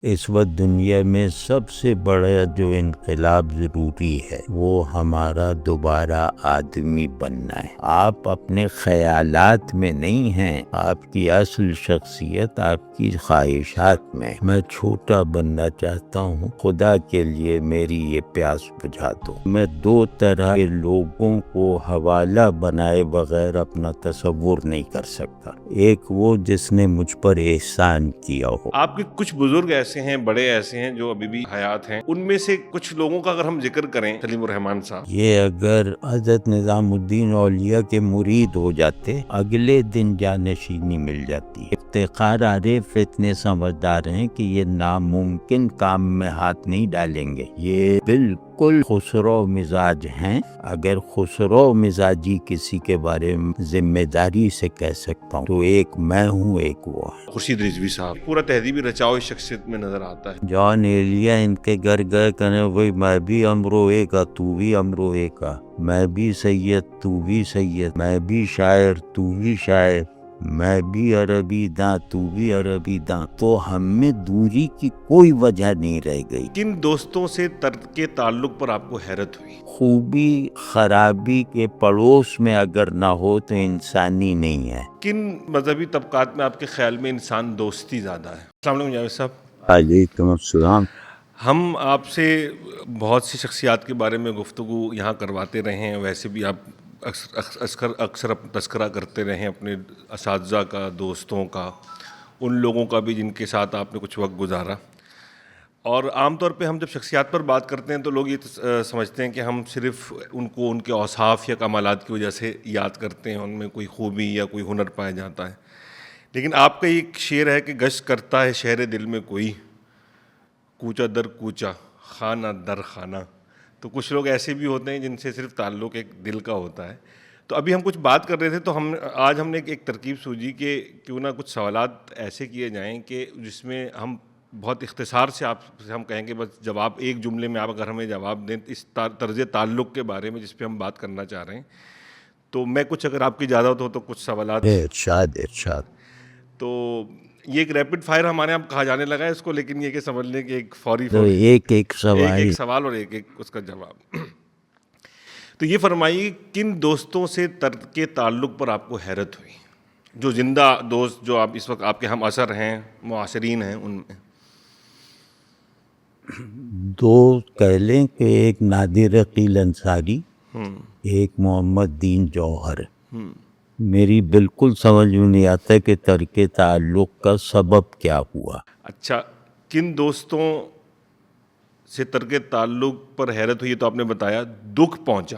اس وقت دنیا میں سب سے بڑا جو انقلاب ضروری ہے وہ ہمارا دوبارہ آدمی بننا ہے۔ آپ اپنے خیالات میں نہیں ہیں، آپ کی اصل شخصیت آپ کی خواہشات میں۔ میں چھوٹا بننا چاہتا ہوں، خدا کے لیے میری یہ پیاس بجھا دو۔ میں دو طرح کے لوگوں کو حوالہ بنائے بغیر اپنا تصور نہیں کر سکتا۔ ایک وہ جس نے مجھ پر احسان کیا ہو۔ آپ کے کچھ بزرگ ایسے ہیں، بڑے ایسے ہیں جو ابھی بھی حیات ہیں، ان میں سے کچھ لوگوں کا اگر ہم ذکر کریں، سلیم الرحمان صاحب، یہ اگر حضرت نظام الدین اولیاء کے مرید ہو جاتے، اگلے دن جانشینی مل جاتی۔ افتخار عارف اتنے سمجھدار ہیں کہ یہ ناممکن کام میں ہاتھ نہیں ڈالیں گے۔ یہ بالکل خسرو مزاج ہیں۔ اگر خسرو مزاجی کسی کے بارے میں ذمہ داری سے کہہ سکتا ہوں تو ایک میں ہوں، ایک وہ ہے۔ خورشید رضوی صاحب، پورا تہذیبی رچاؤ اس شخصیت میں نظر آتا ہے۔ جان ایلیا ان کے گھر گئے کہنے وہی میں بھی امروہے کا، تو بھی امروہے کا، میں بھی سید تو بھی سید، میں بھی شاعر تو بھی شاعر، میں بھی عربی داں تو بھی عربی داں۔ تو ہم میں دوری کی کوئی وجہ نہیں رہ گئی۔ کن دوستوں سے ترک تعلق پر آپ کو حیرت ہوئی؟ خوبی خرابی کے پڑوس میں اگر نہ ہو تو انسانی نہیں ہے۔ کن مذہبی طبقات میں آپ کے خیال میں انسان دوستی زیادہ ہے؟ السلام علیکم جاوید صاحب۔ علیکم السلام۔ ہم آپ سے بہت سی شخصیات کے بارے میں گفتگو یہاں کرواتے رہے ہیں، ویسے بھی آپ اکثر تذکرہ کرتے رہے ہیں اپنے اساتذہ کا، دوستوں کا، ان لوگوں کا بھی جن کے ساتھ آپ نے کچھ وقت گزارا۔ اور عام طور پہ ہم جب شخصیات پر بات کرتے ہیں تو لوگ یہ سمجھتے ہیں کہ ہم صرف ان کو ان کے اوصاف یا کمالات کی وجہ سے یاد کرتے ہیں، ان میں کوئی خوبی یا کوئی ہنر پایا جاتا ہے۔ لیکن آپ کا ایک شعر ہے کہ گشت کرتا ہے شہر دل میں کوئی، کوچہ در کوچہ خانہ در خانہ۔ تو کچھ لوگ ایسے بھی ہوتے ہیں جن سے صرف تعلق ایک دل کا ہوتا ہے۔ تو ابھی ہم کچھ بات کر رہے تھے تو آج ہم نے ایک ترکیب سوچی کہ کیوں نہ کچھ سوالات ایسے کیے جائیں کہ جس میں ہم بہت اختصار سے آپ سے ہم کہیں کہ بس جواب ایک جملے میں آپ اگر ہمیں جواب دیں اس طرز تعلق کے بارے میں جس پہ ہم بات کرنا چاہ رہے ہیں۔ تو میں کچھ اگر آپ کی اجازت ہو تو کچھ سوالات۔ ارشاد ارشاد۔ تو یہ ایک ریپڈ فائر ہمارے یہاں کہا جانے لگا ہے اس کو، لیکن یہ کہ سمجھ لیں کہ ایک فوری تو ایک سوال اور ایک اس کا جواب۔ تو یہ فرمائیے کن دوستوں سے ترک تعلق پر آپ کو حیرت ہوئی؟ جو زندہ دوست جو آپ اس وقت آپ کے ہم اثر ہیں، معاصرین ہیں، ان میں دو کہہ لیں کہ ایک نادر عقیل انصاری، ایک محمد دین جوہر۔ میری بالکل سمجھ میں نہیں آتا کہ ترک تعلق کا سبب کیا ہوا۔ اچھا، کن دوستوں سے ترک تعلق پر حیرت ہوئی تو آپ نے بتایا دکھ پہنچا۔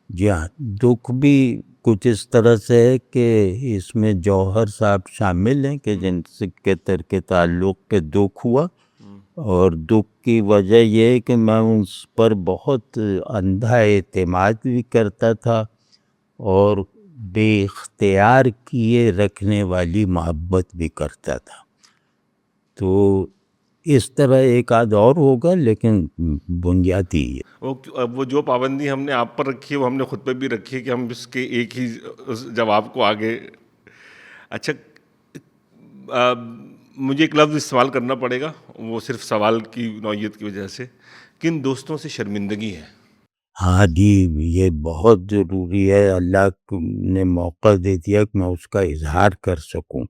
جی ہاں، دکھ بھی کچھ اس طرح سے ہے کہ اس میں جوہر صاحب شامل ہیں کہ جن سے کے ترک تعلق کے دکھ ہوا، اور دکھ کی وجہ یہ ہے کہ میں اس پر بہت اندھا اعتماد بھی کرتا تھا اور بے اختیار کیے رکھنے والی محبت بھی کرتا تھا۔ تو اس طرح ایک آدھ اور ہوگا لیکن بنیادی وہ جو پابندی ہم نے آپ پر رکھی ہے وہ ہم نے خود پہ بھی رکھی ہے کہ ہم اس کے ایک ہی جواب کو آگے۔ اچھا، مجھے ایک لفظ استعمال کرنا پڑے گا، وہ صرف سوال کی نوعیت کی وجہ سے، کن دوستوں سے شرمندگی ہے؟ ہاں جی، یہ بہت ضروری ہے، اللہ نے موقع دے دیا کہ میں اس کا اظہار کر سکوں۔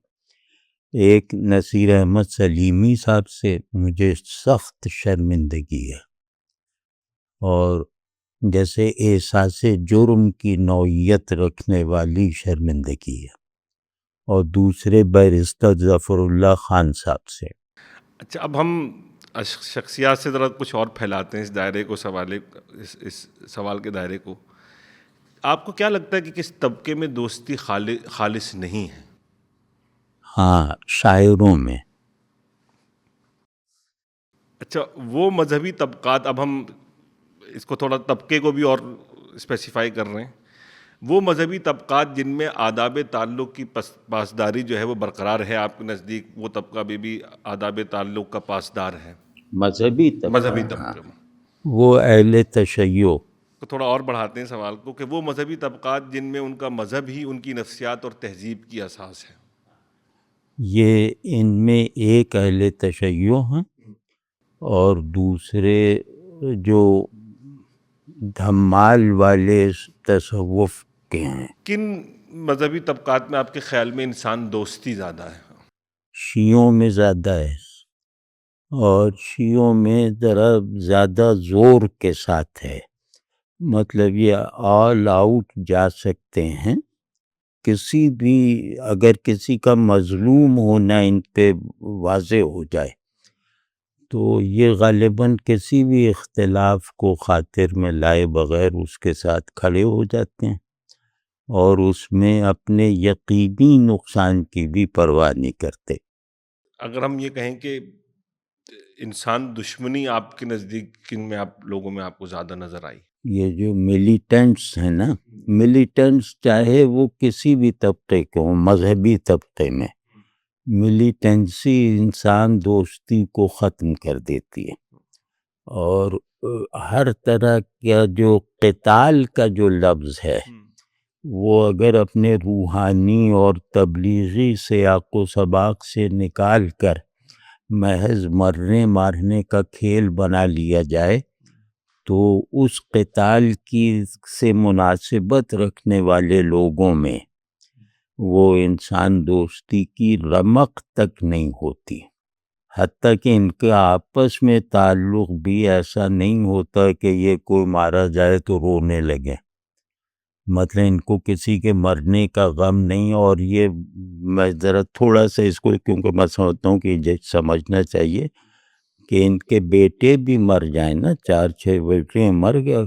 ایک نصیر احمد سلیمی صاحب سے مجھے سخت شرمندگی ہے، اور جیسے احساس جرم کی نوعیت رکھنے والی شرمندگی ہے، اور دوسرے بیرسٹر ظفر اللہ خان صاحب سے۔ اچھا، اب ہم شخصیات سے ذرا کچھ اور پھیلاتے ہیں اس دائرے کو، اس سوال کے دائرے کو۔ آپ کو کیا لگتا ہے کہ کس طبقے میں دوستی خالص نہیں ہے؟ ہاں، شاعروں میں۔ اچھا، وہ مذہبی طبقات، اب ہم اس کو تھوڑا طبقے کو بھی اور اسپیسیفائی کر رہے ہیں، وہ مذہبی طبقات جن میں آداب تعلق کی پاسداری جو ہے وہ برقرار ہے، آپ کے نزدیک وہ طبقہ بھی آداب تعلق کا پاسدار ہے؟ مذہبی طبقے میں وہ اہل تشیع۔ تو تھوڑا اور بڑھاتے ہیں سوال کو کہ وہ مذہبی طبقات جن میں ان کا مذہب ہی ان کی نفسیات اور تہذیب کی اساس ہے۔ یہ ان میں ایک اہل تشیع ہیں اور دوسرے جو دھمال والے تصوف کے ہیں. کن مذہبی طبقات میں آپ کے خیال میں انسان دوستی زیادہ ہے؟ شیعوں میں زیادہ ہے، اور شیعوں میں ذرا زیادہ زور کے ساتھ ہے. مطلب یہ آل آؤٹ جا سکتے ہیں، کسی بھی اگر کسی کا مظلوم ہونا ان پہ واضح ہو جائے تو یہ غالباً کسی بھی اختلاف کو خاطر میں لائے بغیر اس کے ساتھ کھڑے ہو جاتے ہیں اور اس میں اپنے یقینی نقصان کی بھی پرواہ نہیں کرتے. اگر ہم یہ کہیں کہ انسان دشمنی آپ کے نزدیک کن میں آپ لوگوں میں آپ کو زیادہ نظر آئی؟ یہ جو ملیٹنٹس ہیں نا، ملیٹنٹس چاہے وہ کسی بھی طبقے کے ہوں، مذہبی طبقے میں ملیٹنسی انسان دوستی کو ختم کر دیتی ہے. اور ہر طرح کا جو قتال کا جو لفظ ہے وہ اگر اپنے روحانی اور تبلیغی سیاق و سباق سے نکال کر محض مرنے مارنے کا کھیل بنا لیا جائے تو اس قتال کی سے مناسبت رکھنے والے لوگوں میں وہ انسان دوستی کی رمق تک نہیں ہوتی. حتیٰ کہ ان کے آپس میں تعلق بھی ایسا نہیں ہوتا کہ یہ کوئی مارا جائے تو رونے لگے. مطلب ان کو کسی کے مرنے کا غم نہیں. اور یہ میں ذرا تھوڑا سا اس کو کیونکہ میں سمجھتا ہوں کہ یہ سمجھنا چاہیے کہ ان کے بیٹے بھی مر جائیں نا، 4-6 بیٹے مر گئے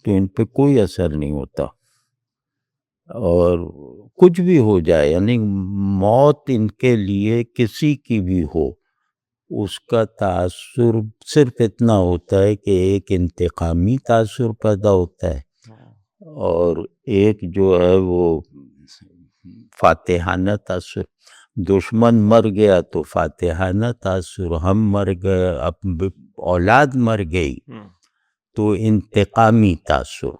تو ان پہ کوئی اثر نہیں ہوتا. اور کچھ بھی ہو جائے، یعنی موت ان کے لیے کسی کی بھی ہو، اس کا تاثر صرف اتنا ہوتا ہے کہ ایک انتقامی تاثر پیدا ہوتا ہے اور ایک جو ہے وہ فاتحانہ تاثر. دشمن مر گیا تو فاتحانہ تاثر، ہم مر گئے، اولاد مر گئی تو انتقامی تاثر.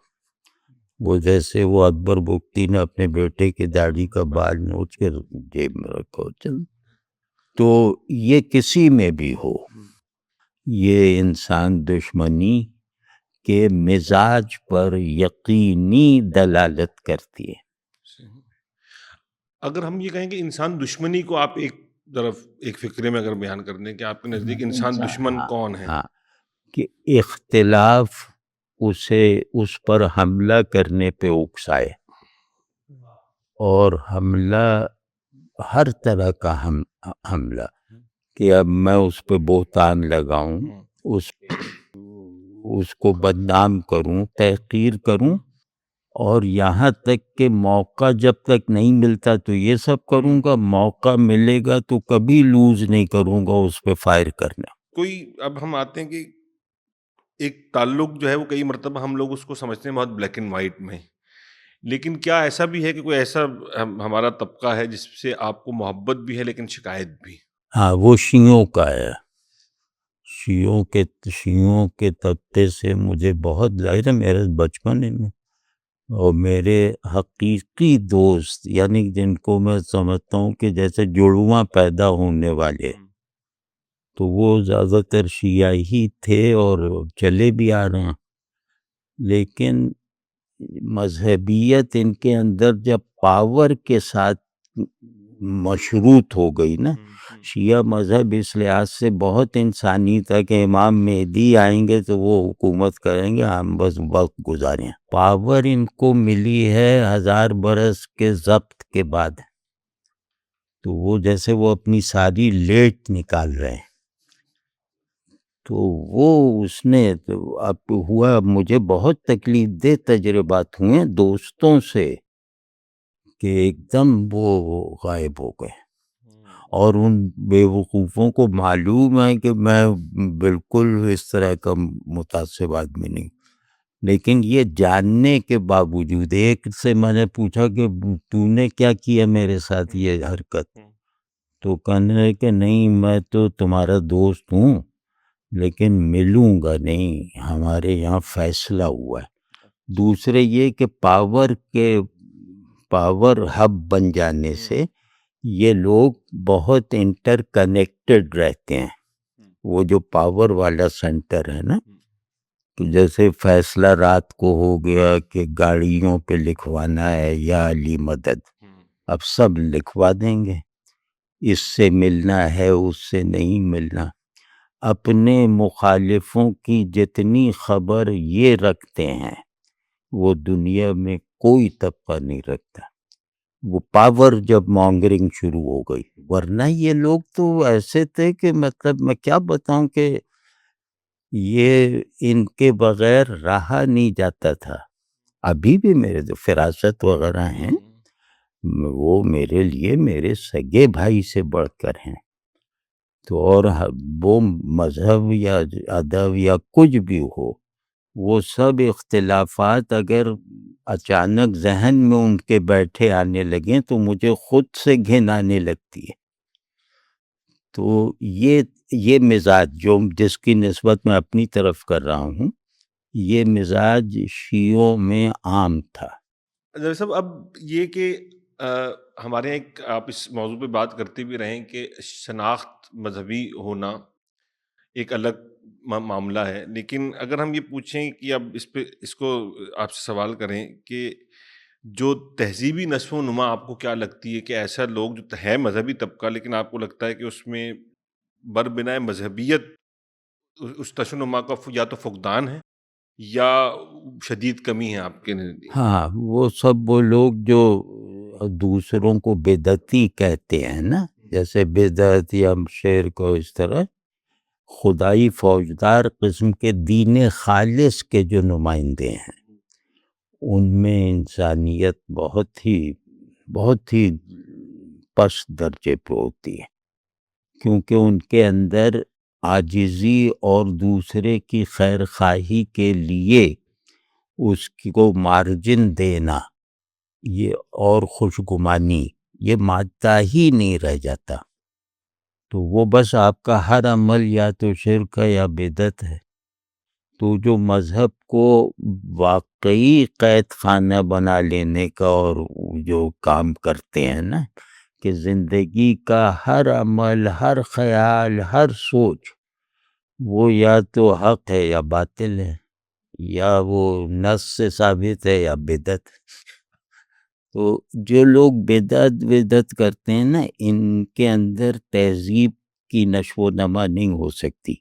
وہ جیسے وہ اکبر بگٹی نے اپنے بیٹے کی داڑھی کا بال نوچ کے جیب میں رکھو. تو یہ کسی میں بھی ہو، یہ انسان دشمنی کے مزاج پر یقینی دلالت کرتی ہے. اگر ہم یہ کہیں کہ انسان دشمنی کو آپ ایک فکرے میں اگر بیان کر دیں کہ آپ کے نزدیک انسان دشمن کون ہے؟ ہاں، کہ اختلاف اسے اس پر حملہ کرنے پہ اکسائے، اور حملہ ہر طرح کا حملہ، کہ اب میں اس پہ بہتان لگاؤں، اس کو بدنام کروں، تحقیر کروں، اور یہاں تک کہ موقع جب تک نہیں ملتا تو یہ سب کروں گا، موقع ملے گا تو کبھی لوز نہیں کروں گا اس پہ فائر کرنا. اب ہم آتے ہیں کہ ایک تعلق جو ہے وہ کئی مرتبہ ہم لوگ اس کو سمجھتے ہیں بہت بلیک اینڈ وائٹ میں، لیکن کیا ایسا بھی ہے کہ کوئی ایسا ہمارا طبقہ ہے جس سے آپ کو محبت بھی ہے لیکن شکایت بھی؟ ہاں، وہ شیعوں کا ہے. شیعوں کے طبقے سے مجھے بہت ظاہر ہے، میرے بچپن میں، اور میرے حقیقی دوست یعنی جن کو میں سمجھتا ہوں کہ جیسے جڑواں پیدا ہونے والے، تو وہ زیادہ تر شیعہ ہی تھے اور چلے بھی آ رہے ہیں. لیکن مذہبیت ان کے اندر جب پاور کے ساتھ مشروط ہو گئی نا، شیعہ مذہب اس لحاظ سے بہت انسانی تھا کہ امام مہدی آئیں گے تو وہ حکومت کریں گے، ہم بس وقت گزاریں. پاور ان کو ملی ہے 1000 برس کے ضبط کے بعد، تو وہ جیسے وہ اپنی ساری لیٹ نکال رہے ہیں. تو وہ اس نے اب ہوا، مجھے بہت تکلیف دہ تجربات ہوئے دوستوں سے کہ ایک دم وہ غائب ہو گئے، اور ان بے وقوفوں کو معلوم ہے کہ میں بالکل اس طرح کا متعصب آدمی نہیں، لیکن یہ جاننے کے باوجود ایک سے میں نے پوچھا کہ تو نے کیا کیا میرے ساتھ یہ حرکت، تو کہنے لگے کہ نہیں میں تو تمہارا دوست ہوں لیکن ملوں گا نہیں، ہمارے یہاں فیصلہ ہوا ہے. دوسرے یہ کہ پاور ہب بن جانے سے یہ لوگ بہت انٹر کنیکٹڈ رہتے ہیں. وہ جو پاور والا سینٹر ہے نا، تو جیسے فیصلہ رات کو ہو گیا کہ گاڑیوں پہ لکھوانا ہے یا علی مدد، اب سب لکھوا دیں گے. اس سے ملنا ہے، اس سے نہیں ملنا. اپنے مخالفوں کی جتنی خبر یہ رکھتے ہیں وہ دنیا میں کوئی طبقہ نہیں رکھتا. وہ پاور جب مانگرنگ شروع ہو گئی، ورنہ یہ لوگ تو ایسے تھے کہ مطلب میں کیا بتاؤں کہ یہ ان کے بغیر رہا نہیں جاتا تھا. ابھی بھی میرے جو فراست وغیرہ ہیں وہ میرے لیے میرے سگے بھائی سے بڑھ کر ہیں. تو اور وہ مذہب یا ادب یا کچھ بھی ہو، وہ سب اختلافات اگر اچانک ذہن میں ان کے بیٹھے آنے لگیں تو مجھے خود سے گھن آنے لگتی ہے. تو یہ مزاج جو جس کی نسبت میں اپنی طرف کر رہا ہوں، یہ مزاج شیعوں میں عام تھا. ڈاکٹر صاحب، اب یہ کہ ہمارے یہاں ایک آپ اس موضوع پہ بات کرتے بھی رہیں کہ شناخت مذہبی ہونا ایک الگ معاملہ ہے، لیکن اگر ہم یہ پوچھیں کہ اب اس کو آپ سے سوال کریں کہ جو تہذیبی نشو و نما آپ کو کیا لگتی ہے کہ ایسا لوگ جو ہے مذہبی طبقہ لیکن آپ کو لگتا ہے کہ اس میں بربنائے مذہبیت اس نشو و نما کا یا تو فقدان ہے یا شدید کمی ہے آپ کے نزدیک؟ ہاں، وہ سب وہ لوگ جو دوسروں کو بدعتی کہتے ہیں نا، جیسے بدعت یا شعر کو اس طرح، خدائی فوجدار قسم کے دین خالص کے جو نمائندے ہیں ان میں انسانیت بہت ہی پست درجے پہ ہوتی ہے، کیونکہ ان کے اندر عاجزی اور دوسرے کی خیر خواہی کے لیے اس کو مارجن دینا یہ اور خوشگمانی یہ مادہ ہی نہیں رہ جاتا. تو وہ بس آپ کا ہر عمل یا تو شرک ہے یا بدعت ہے. تو جو مذہب کو واقعی قید خانہ بنا لینے کا اور جو کام کرتے ہیں نا کہ زندگی کا ہر عمل، ہر خیال، ہر سوچ وہ یا تو حق ہے یا باطل ہے، یا وہ نص سے ثابت ہے یا بدعت. تو جو لوگ بدعت کرتے ہیں نا، ان کے اندر تہذیب کی نشو و نما نہیں ہو سکتی،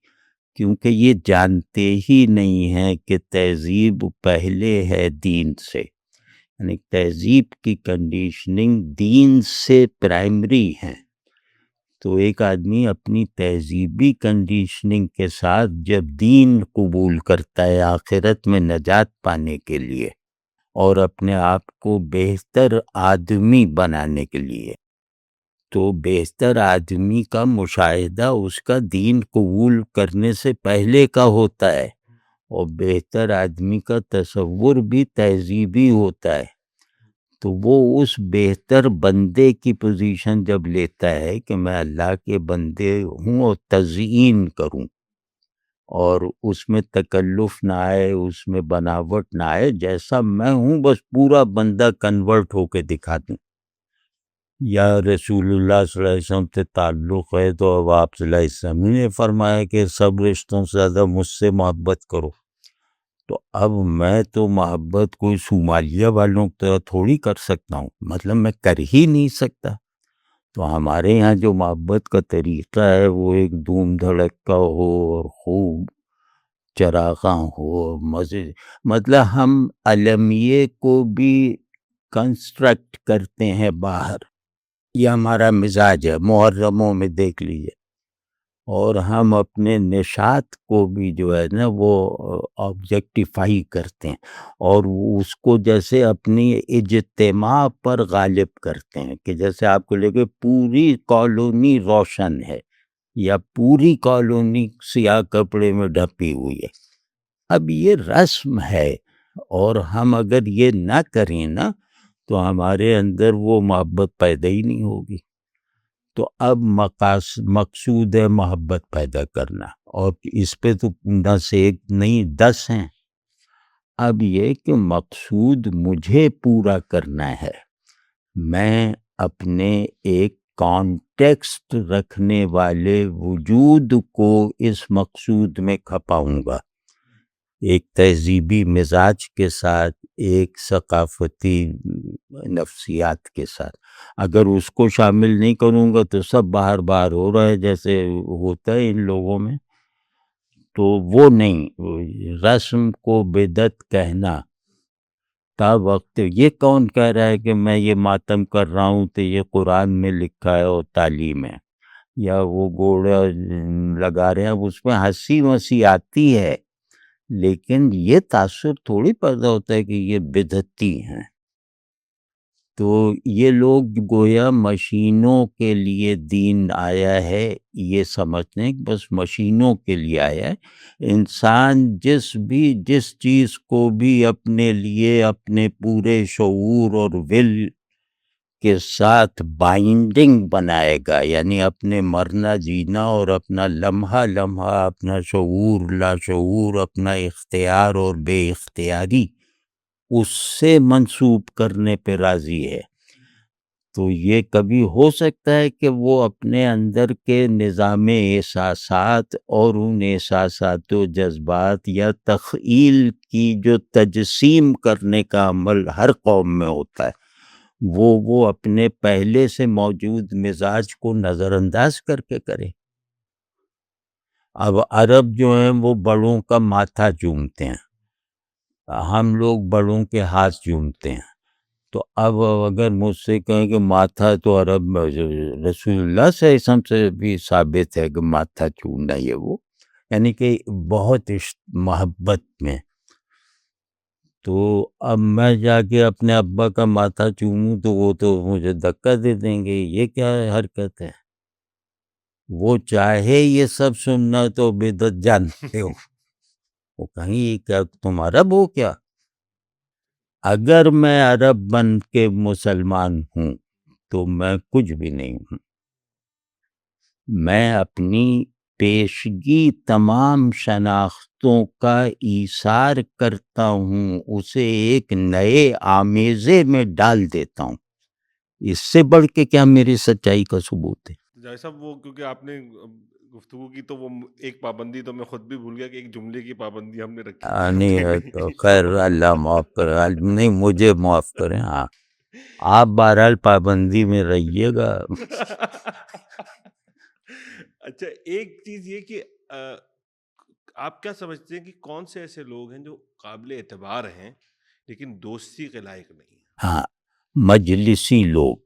کیونکہ یہ جانتے ہی نہیں ہیں کہ تہذیب پہلے ہے دین سے. یعنی تہذیب کی کنڈیشننگ دین سے پرائمری ہے. تو ایک آدمی اپنی تہذیبی کنڈیشننگ کے ساتھ جب دین قبول کرتا ہے آخرت میں نجات پانے کے لیے اور اپنے آپ کو بہتر آدمی بنانے کے لیے، تو بہتر آدمی کا مشاہدہ اس کا دین قبول کرنے سے پہلے کا ہوتا ہے، اور بہتر آدمی کا تصور بھی تہذیبی ہوتا ہے. تو وہ اس بہتر بندے کی پوزیشن جب لیتا ہے کہ میں اللہ کے بندے ہوں اور تزئین کروں اور اس میں تکلف نہ آئے، اس میں بناوٹ نہ آئے، جیسا میں ہوں بس پورا بندہ کنورٹ ہو کے دکھا دوں. یا رسول اللہ صلی اللہ علیہ وسلم سے تعلق ہے تو اب آپ صلی اللہ علیہ وسلم نے فرمایا کہ سب رشتوں سے زیادہ مجھ سے محبت کرو. تو اب میں تو محبت کوئی صومالیہ والوں کی طرح تھوڑی کر سکتا ہوں، مطلب میں کر ہی نہیں سکتا. تو ہمارے یہاں جو محبت کا طریقہ ہے وہ ایک دھوم دھڑک کا ہو اور خوب چراغاں ہو، مزے، مطلب ہم المیے کو بھی کنسٹرکٹ کرتے ہیں باہر. یہ ہمارا مزاج ہے، محرموں میں دیکھ لیجئے. اور ہم اپنے نشاط کو بھی جو ہے نا وہ آبجیکٹیفائی کرتے ہیں اور اس کو جیسے اپنی اجتماع پر غالب کرتے ہیں کہ جیسے آپ کو لے کے پوری کالونی روشن ہے یا پوری کالونی سیاہ کپڑے میں ڈھپی ہوئی ہے. اب یہ رسم ہے اور ہم اگر یہ نہ کریں نا تو ہمارے اندر وہ محبت پیدا ہی نہیں ہوگی. تو اب مقصود ہے محبت پیدا کرنا، اور اس پہ تو نہ سے ایک نہیں 10 ہیں. اب یہ کہ مقصود مجھے پورا کرنا ہے، میں اپنے ایک کانٹیکسٹ رکھنے والے وجود کو اس مقصود میں کھپاؤں گا، ایک تہذیبی مزاج کے ساتھ، ایک ثقافتی نفسیات کے ساتھ۔ اگر اس کو شامل نہیں کروں گا تو سب باہر باہر ہو رہا ہے جیسے ہوتا ہے ان لوگوں میں، تو وہ نہیں۔ رسم کو بدعت کہنا تا وقت، یہ کون کہہ رہا ہے کہ میں یہ ماتم کر رہا ہوں تو یہ قرآن میں لکھا ہے اور تعلیم ہے، یا وہ گوڑا لگا رہے ہیں، اس میں ہنسی وسی آتی ہے، لیکن یہ تاثر تھوڑی پیدا ہوتا ہے کہ یہ بدعتی ہیں۔ تو یہ لوگ گویا مشینوں کے لیے دین آیا ہے، یہ سمجھتے ہیں کہ بس مشینوں کے لیے آیا ہے۔ انسان جس چیز کو بھی اپنے لیے اپنے پورے شعور اور ول کے ساتھ بائنڈنگ بنائے گا، یعنی اپنے مرنا جینا اور اپنا لمحہ لمحہ اپنا شعور لاشعور، اپنا اختیار اور بے اختیاری اس سے منسوب کرنے پہ راضی ہے، تو یہ کبھی ہو سکتا ہے کہ وہ اپنے اندر کے نظام احساسات اور ان احساسات و جذبات یا تخیل کی جو تجسیم کرنے کا عمل ہر قوم میں ہوتا ہے، وہ اپنے پہلے سے موجود مزاج کو نظر انداز کر کے کرے۔ اب عرب جو ہیں وہ بڑوں کا ماتھا چومتے ہیں، ہم لوگ بڑوں کے ہاتھ چومتے ہیں، تو اب اگر مجھ سے کہیں کہ ماتھا، تو عرب میں رسول اللہ صلی اللہ علیہ وسلم سے بھی ثابت ہے کہ ماتھا چومنا یہ وہ، یعنی کہ بہت محبت میں۔ تو اب میں جا کے اپنے ابا کا ماتھا چوموں تو وہ تو مجھے دھکا دے دیں گے، یہ کیا حرکت ہے؟ وہ چاہے یہ سب سننا تو بدعت جانتے ہو، وہ کہیں یہ کیا تم عرب ہو کیا؟ اگر میں عرب بن کے مسلمان ہوں تو میں کچھ بھی نہیں ہوں، میں اپنی پیشگی تمام شناختوں کا ایثار کرتا ہوں، اسے ایک نئے آمیزے میں ڈال دیتا ہوں، اس سے بڑھ کے کیا میری سچائی کا ثبوت ہے؟ جائے صاحب، وہ کیونکہ آپ نے گفتگو کی تو وہ ایک پابندی تو میں خود بھی بھول گیا کہ ایک جملے کی پابندی ہم نے رکھی تھی نہیں اپنے تو خیر اللہ معاف کرے، نہیں مجھے معاف کریں، ہاں آپ بہرحال پابندی میں رہیے گا۔ اچھا، ایک چیز یہ کہ آپ کیا سمجھتے ہیں کہ کون سے ایسے لوگ ہیں جو قابل اعتبار ہیں لیکن دوستی کے لائق نہیں ہیں؟ ہاں، مجلسی لوگ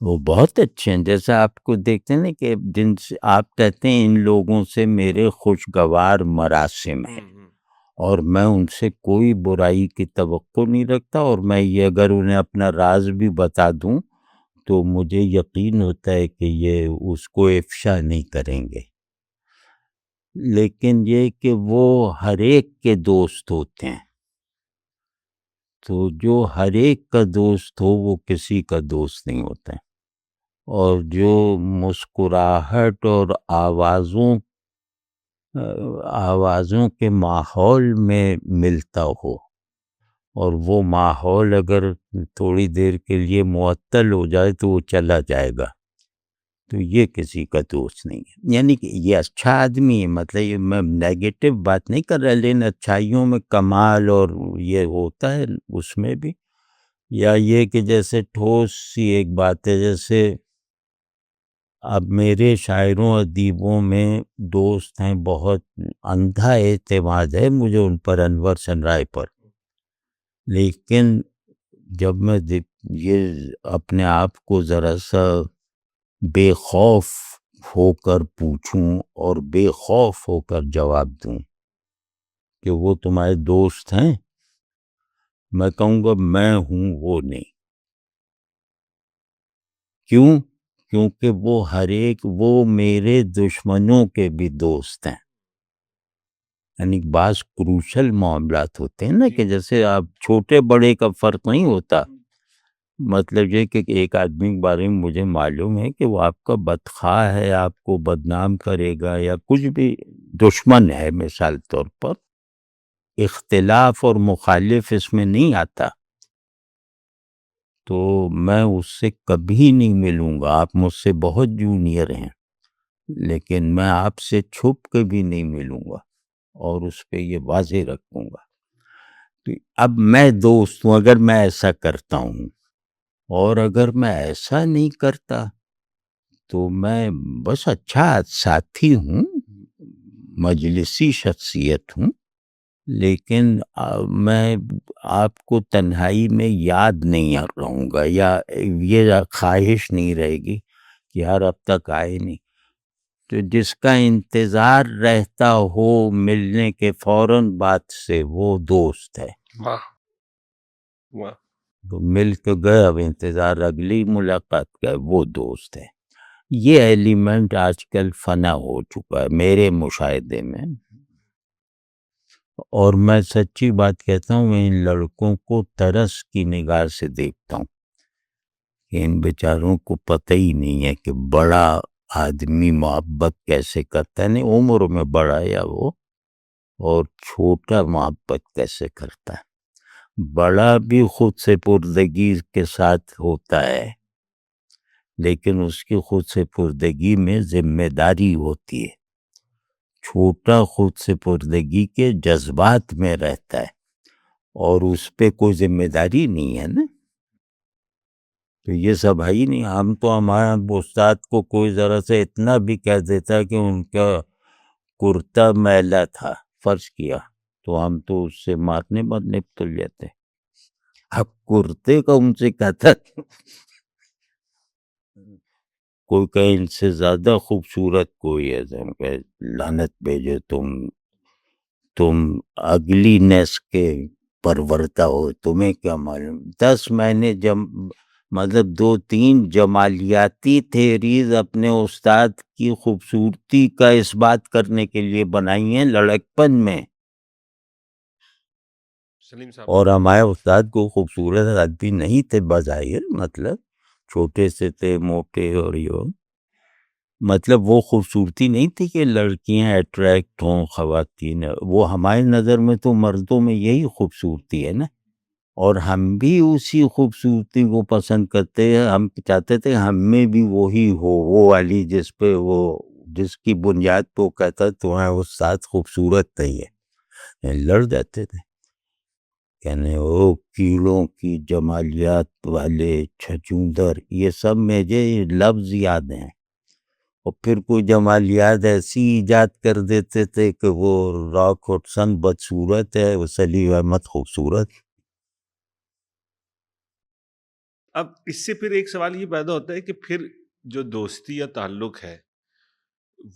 وہ بہت اچھے ہیں، جیسا آپ کو دیکھتے ہیں نا کہ جن سے آپ کہتے ہیں ان لوگوں سے میرے خوشگوار مراسم ہیں، اور میں ان سے کوئی برائی کی توقع نہیں رکھتا، اور میں یہ اگر انہیں اپنا راز بھی بتا دوں تو مجھے یقین ہوتا ہے کہ یہ اس کو افشا نہیں کریں گے، لیکن یہ کہ وہ ہر ایک کے دوست ہوتے ہیں، تو جو ہر ایک کا دوست ہو وہ کسی کا دوست نہیں ہوتا ہے، اور جو مسکراہٹ اور آوازوں کے ماحول میں ملتا ہو، اور وہ ماحول اگر تھوڑی دیر کے لیے معطل ہو جائے تو وہ چلا جائے گا، تو یہ کسی کا دوست نہیں ہے۔ یعنی کہ یہ اچھا آدمی ہے، مطلب یہ میں نیگیٹو بات نہیں کر رہا، لیکن اچھائیوں میں کمال اور یہ ہوتا ہے اس میں بھی، یا یہ کہ جیسے ٹھوس سی ایک بات ہے، جیسے اب میرے شاعروں ادیبوں میں دوست ہیں بہت، اندھا اعتماد ہے مجھے ان پر، انور حسن رائے پر، لیکن جب میں یہ اپنے آپ کو ذرا سا بے خوف ہو کر پوچھوں اور بے خوف ہو کر جواب دوں کہ وہ تمہارے دوست ہیں، میں کہوں گا میں ہوں، وہ نہیں۔ کیوں؟ کیونکہ وہ میرے دشمنوں کے بھی دوست ہیں، یعنی بعض کروشل معاملات ہوتے ہیں نا کہ جیسے آپ چھوٹے بڑے کا فرق نہیں ہوتا، مطلب یہ کہ ایک آدمی کے بارے میں مجھے معلوم ہے کہ وہ آپ کا بدخواہ ہے، آپ کو بدنام کرے گا یا کچھ بھی، دشمن ہے مثال طور پر، اختلاف اور مخالف اس میں نہیں آتا، تو میں اس سے کبھی نہیں ملوں گا. آپ مجھ سے بہت جونیئر ہیں لیکن میں آپ سے چھپ کے بھی نہیں ملوں گا اور اس پہ یہ واضح رکھوں گا. تو اب میں دوست ہوں اگر میں ایسا کرتا ہوں، اور اگر میں ایسا نہیں کرتا تو میں بس اچھا ساتھی ہوں، مجلسی شخصیت ہوں، لیکن میں آپ کو تنہائی میں یاد نہیں رہوں گا، یا یہ خواہش نہیں رہے گی کہ یار اب تک آئے نہیں. تو جس کا انتظار رہتا ہو ملنے کے فوراً بعد سے، وہ دوست ہے. واہ واہ. تو مل کے گئے، اب انتظار اگلی ملاقات کا ہے، وہ دوست ہے. یہ ایلیمنٹ آج کل فنا ہو چکا ہے میرے مشاہدے میں. اور میں سچی بات کہتا ہوں، میں ان لڑکوں کو ترس کی نگاہ سے دیکھتا ہوں کہ ان بیچاروں کو پتہ ہی نہیں ہے کہ بڑا آدمی محبت کیسے کرتا ہے. نہیں عمر میں بڑا یا وہ، اور چھوٹا محبت کیسے کرتا ہے. بڑا بھی خود سے پردگی کے ساتھ ہوتا ہے، لیکن اس کی خود سے پردگی میں ذمہ داری ہوتی ہے. چھوٹا خود سے پردگی کے جذبات میں رہتا ہے اور اس پہ کوئی ذمہ داری نہیں ہے نا. تو یہ سب ہے ہی نہیں. ہم تو ہمارا استاد کو کوئی ذرا سے اتنا بھی کہہ دیتا کہ ان کا کرتا میلا تھا، فرض کیا، تو ہم تو اس سے مارنے مرنے تل جاتے. اب کرتے کا ان سے کہتا کوئی کہیں ان سے زیادہ خوبصورت کوئی ہے، تو ہم کہے لعنت بھیجے، تم اگلی نسل کے پرورتا ہو، تمہیں کیا معلوم. 10 مہینے مطلب 2-3 جمالیاتی تھیریز اپنے استاد کی خوبصورتی کا اس بات کرنے کے لیے بنائی ہیں لڑکپن میں. سلیم صاحب اور ہمارے استاد کو خوبصورت آدمی نہیں تھے بظاہر، مطلب چھوٹے سے تھے، موٹے، اور یہ مطلب وہ خوبصورتی نہیں تھی کہ لڑکیاں اٹریکٹ ہوں خواتین. وہ ہماری نظر میں تو مردوں میں یہی خوبصورتی ہے نا، اور ہم بھی اسی خوبصورتی کو پسند کرتے ہیں. ہم چاہتے تھے ہم میں بھی وہی ہو، وہ والی جس کی بنیاد پہ وہ کہتا تمہارا استاد خوبصورت نہیں ہے. لڑ جاتے تھے، کہنے او کیڑوں کی جمالیات والے چھچوندر، یہ سب مجھے لفظ یاد ہیں. اور پھر کوئی جمالیات ایسی ایجاد کر دیتے تھے کہ وہ راک ہڈسن بدصورت ہے، وہ سلیم احمد خوبصورت. اب اس سے پھر ایک سوال یہ پیدا ہوتا ہے کہ پھر جو دوستی یا تعلق ہے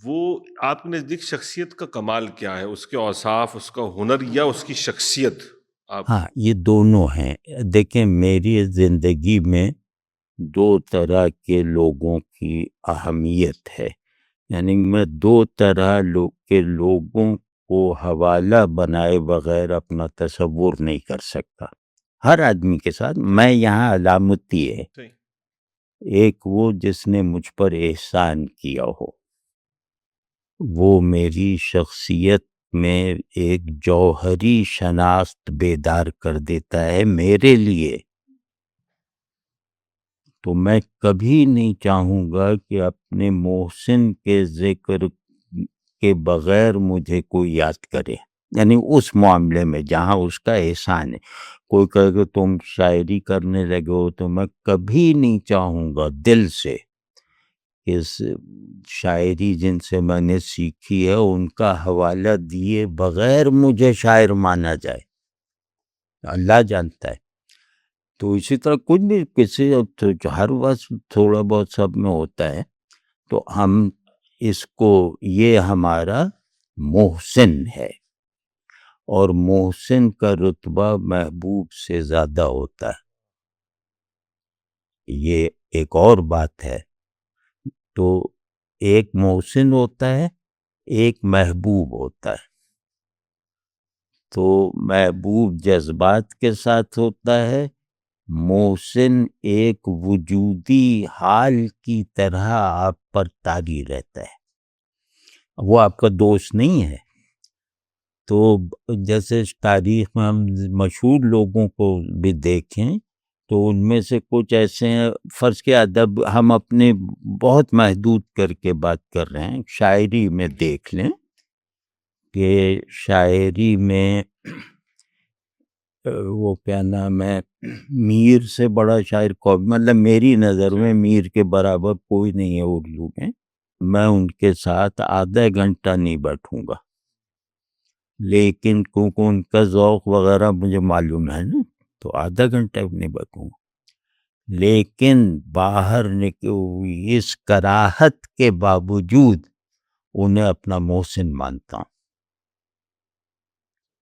وہ آپ کے نزدیک شخصیت کا کمال کیا ہے؟ اس کے اوصاف، اس کا ہنر، یا اس کی شخصیت؟ آپ ہاں یہ دونوں ہیں. دیکھیں میری زندگی میں 2 طرح کے لوگوں کی اہمیت ہے. یعنی میں 2 طرح کے لوگوں کو حوالہ بنائے بغیر اپنا تصور نہیں کر سکتا. ہر آدمی کے ساتھ میں یہاں علامتی ہے. صحیح. ایک وہ جس نے مجھ پر احسان کیا ہو، وہ میری شخصیت میں ایک جوہری شناخت بیدار کر دیتا ہے میرے لیے. تو میں کبھی نہیں چاہوں گا کہ اپنے محسن کے ذکر کے بغیر مجھے کوئی یاد کرے. یعنی اس معاملے میں جہاں اس کا احسان ہے. کوئی کہے کہ تم شاعری کرنے لگے ہو، تو میں کبھی نہیں چاہوں گا دل سے اس شاعری جن سے میں نے سیکھی ہے ان کا حوالہ دیے بغیر مجھے شاعر مانا جائے. اللہ جانتا ہے. تو اسی طرح کچھ بھی کسی ہر وقت تھوڑا بہت سب میں ہوتا ہے. تو ہم اس کو، یہ ہمارا محسن ہے، اور محسن کا رتبہ محبوب سے زیادہ ہوتا ہے. یہ ایک اور بات ہے. تو ایک محسن ہوتا ہے، ایک محبوب ہوتا ہے. تو محبوب جذبات کے ساتھ ہوتا ہے، محسن ایک وجودی حال کی طرح آپ پر طاری رہتا ہے. وہ آپ کا دوست نہیں ہے. تو جیسے تاریخ میں ہم مشہور لوگوں کو بھی دیکھیں تو ان میں سے کچھ ایسے ہیں، فرض کے ادب ہم اپنے بہت محدود کر کے بات کر رہے ہیں، شاعری میں دیکھ لیں کہ شاعری میں وہ کیا نام ہے، میر سے بڑا شاعر کوئی، مطلب میری نظر میں میر کے برابر کوئی نہیں ہے اردو میں. میں ان کے ساتھ آدھا گھنٹہ نہیں بیٹھوں گا، لیکن کیونکہ ان کا ذوق وغیرہ مجھے معلوم ہے نا، تو آدھا گھنٹہ بھی نہیں بیٹھوں گا. لیکن باہر اس کراہت کے باوجود انہیں اپنا محسن مانتا ہوں.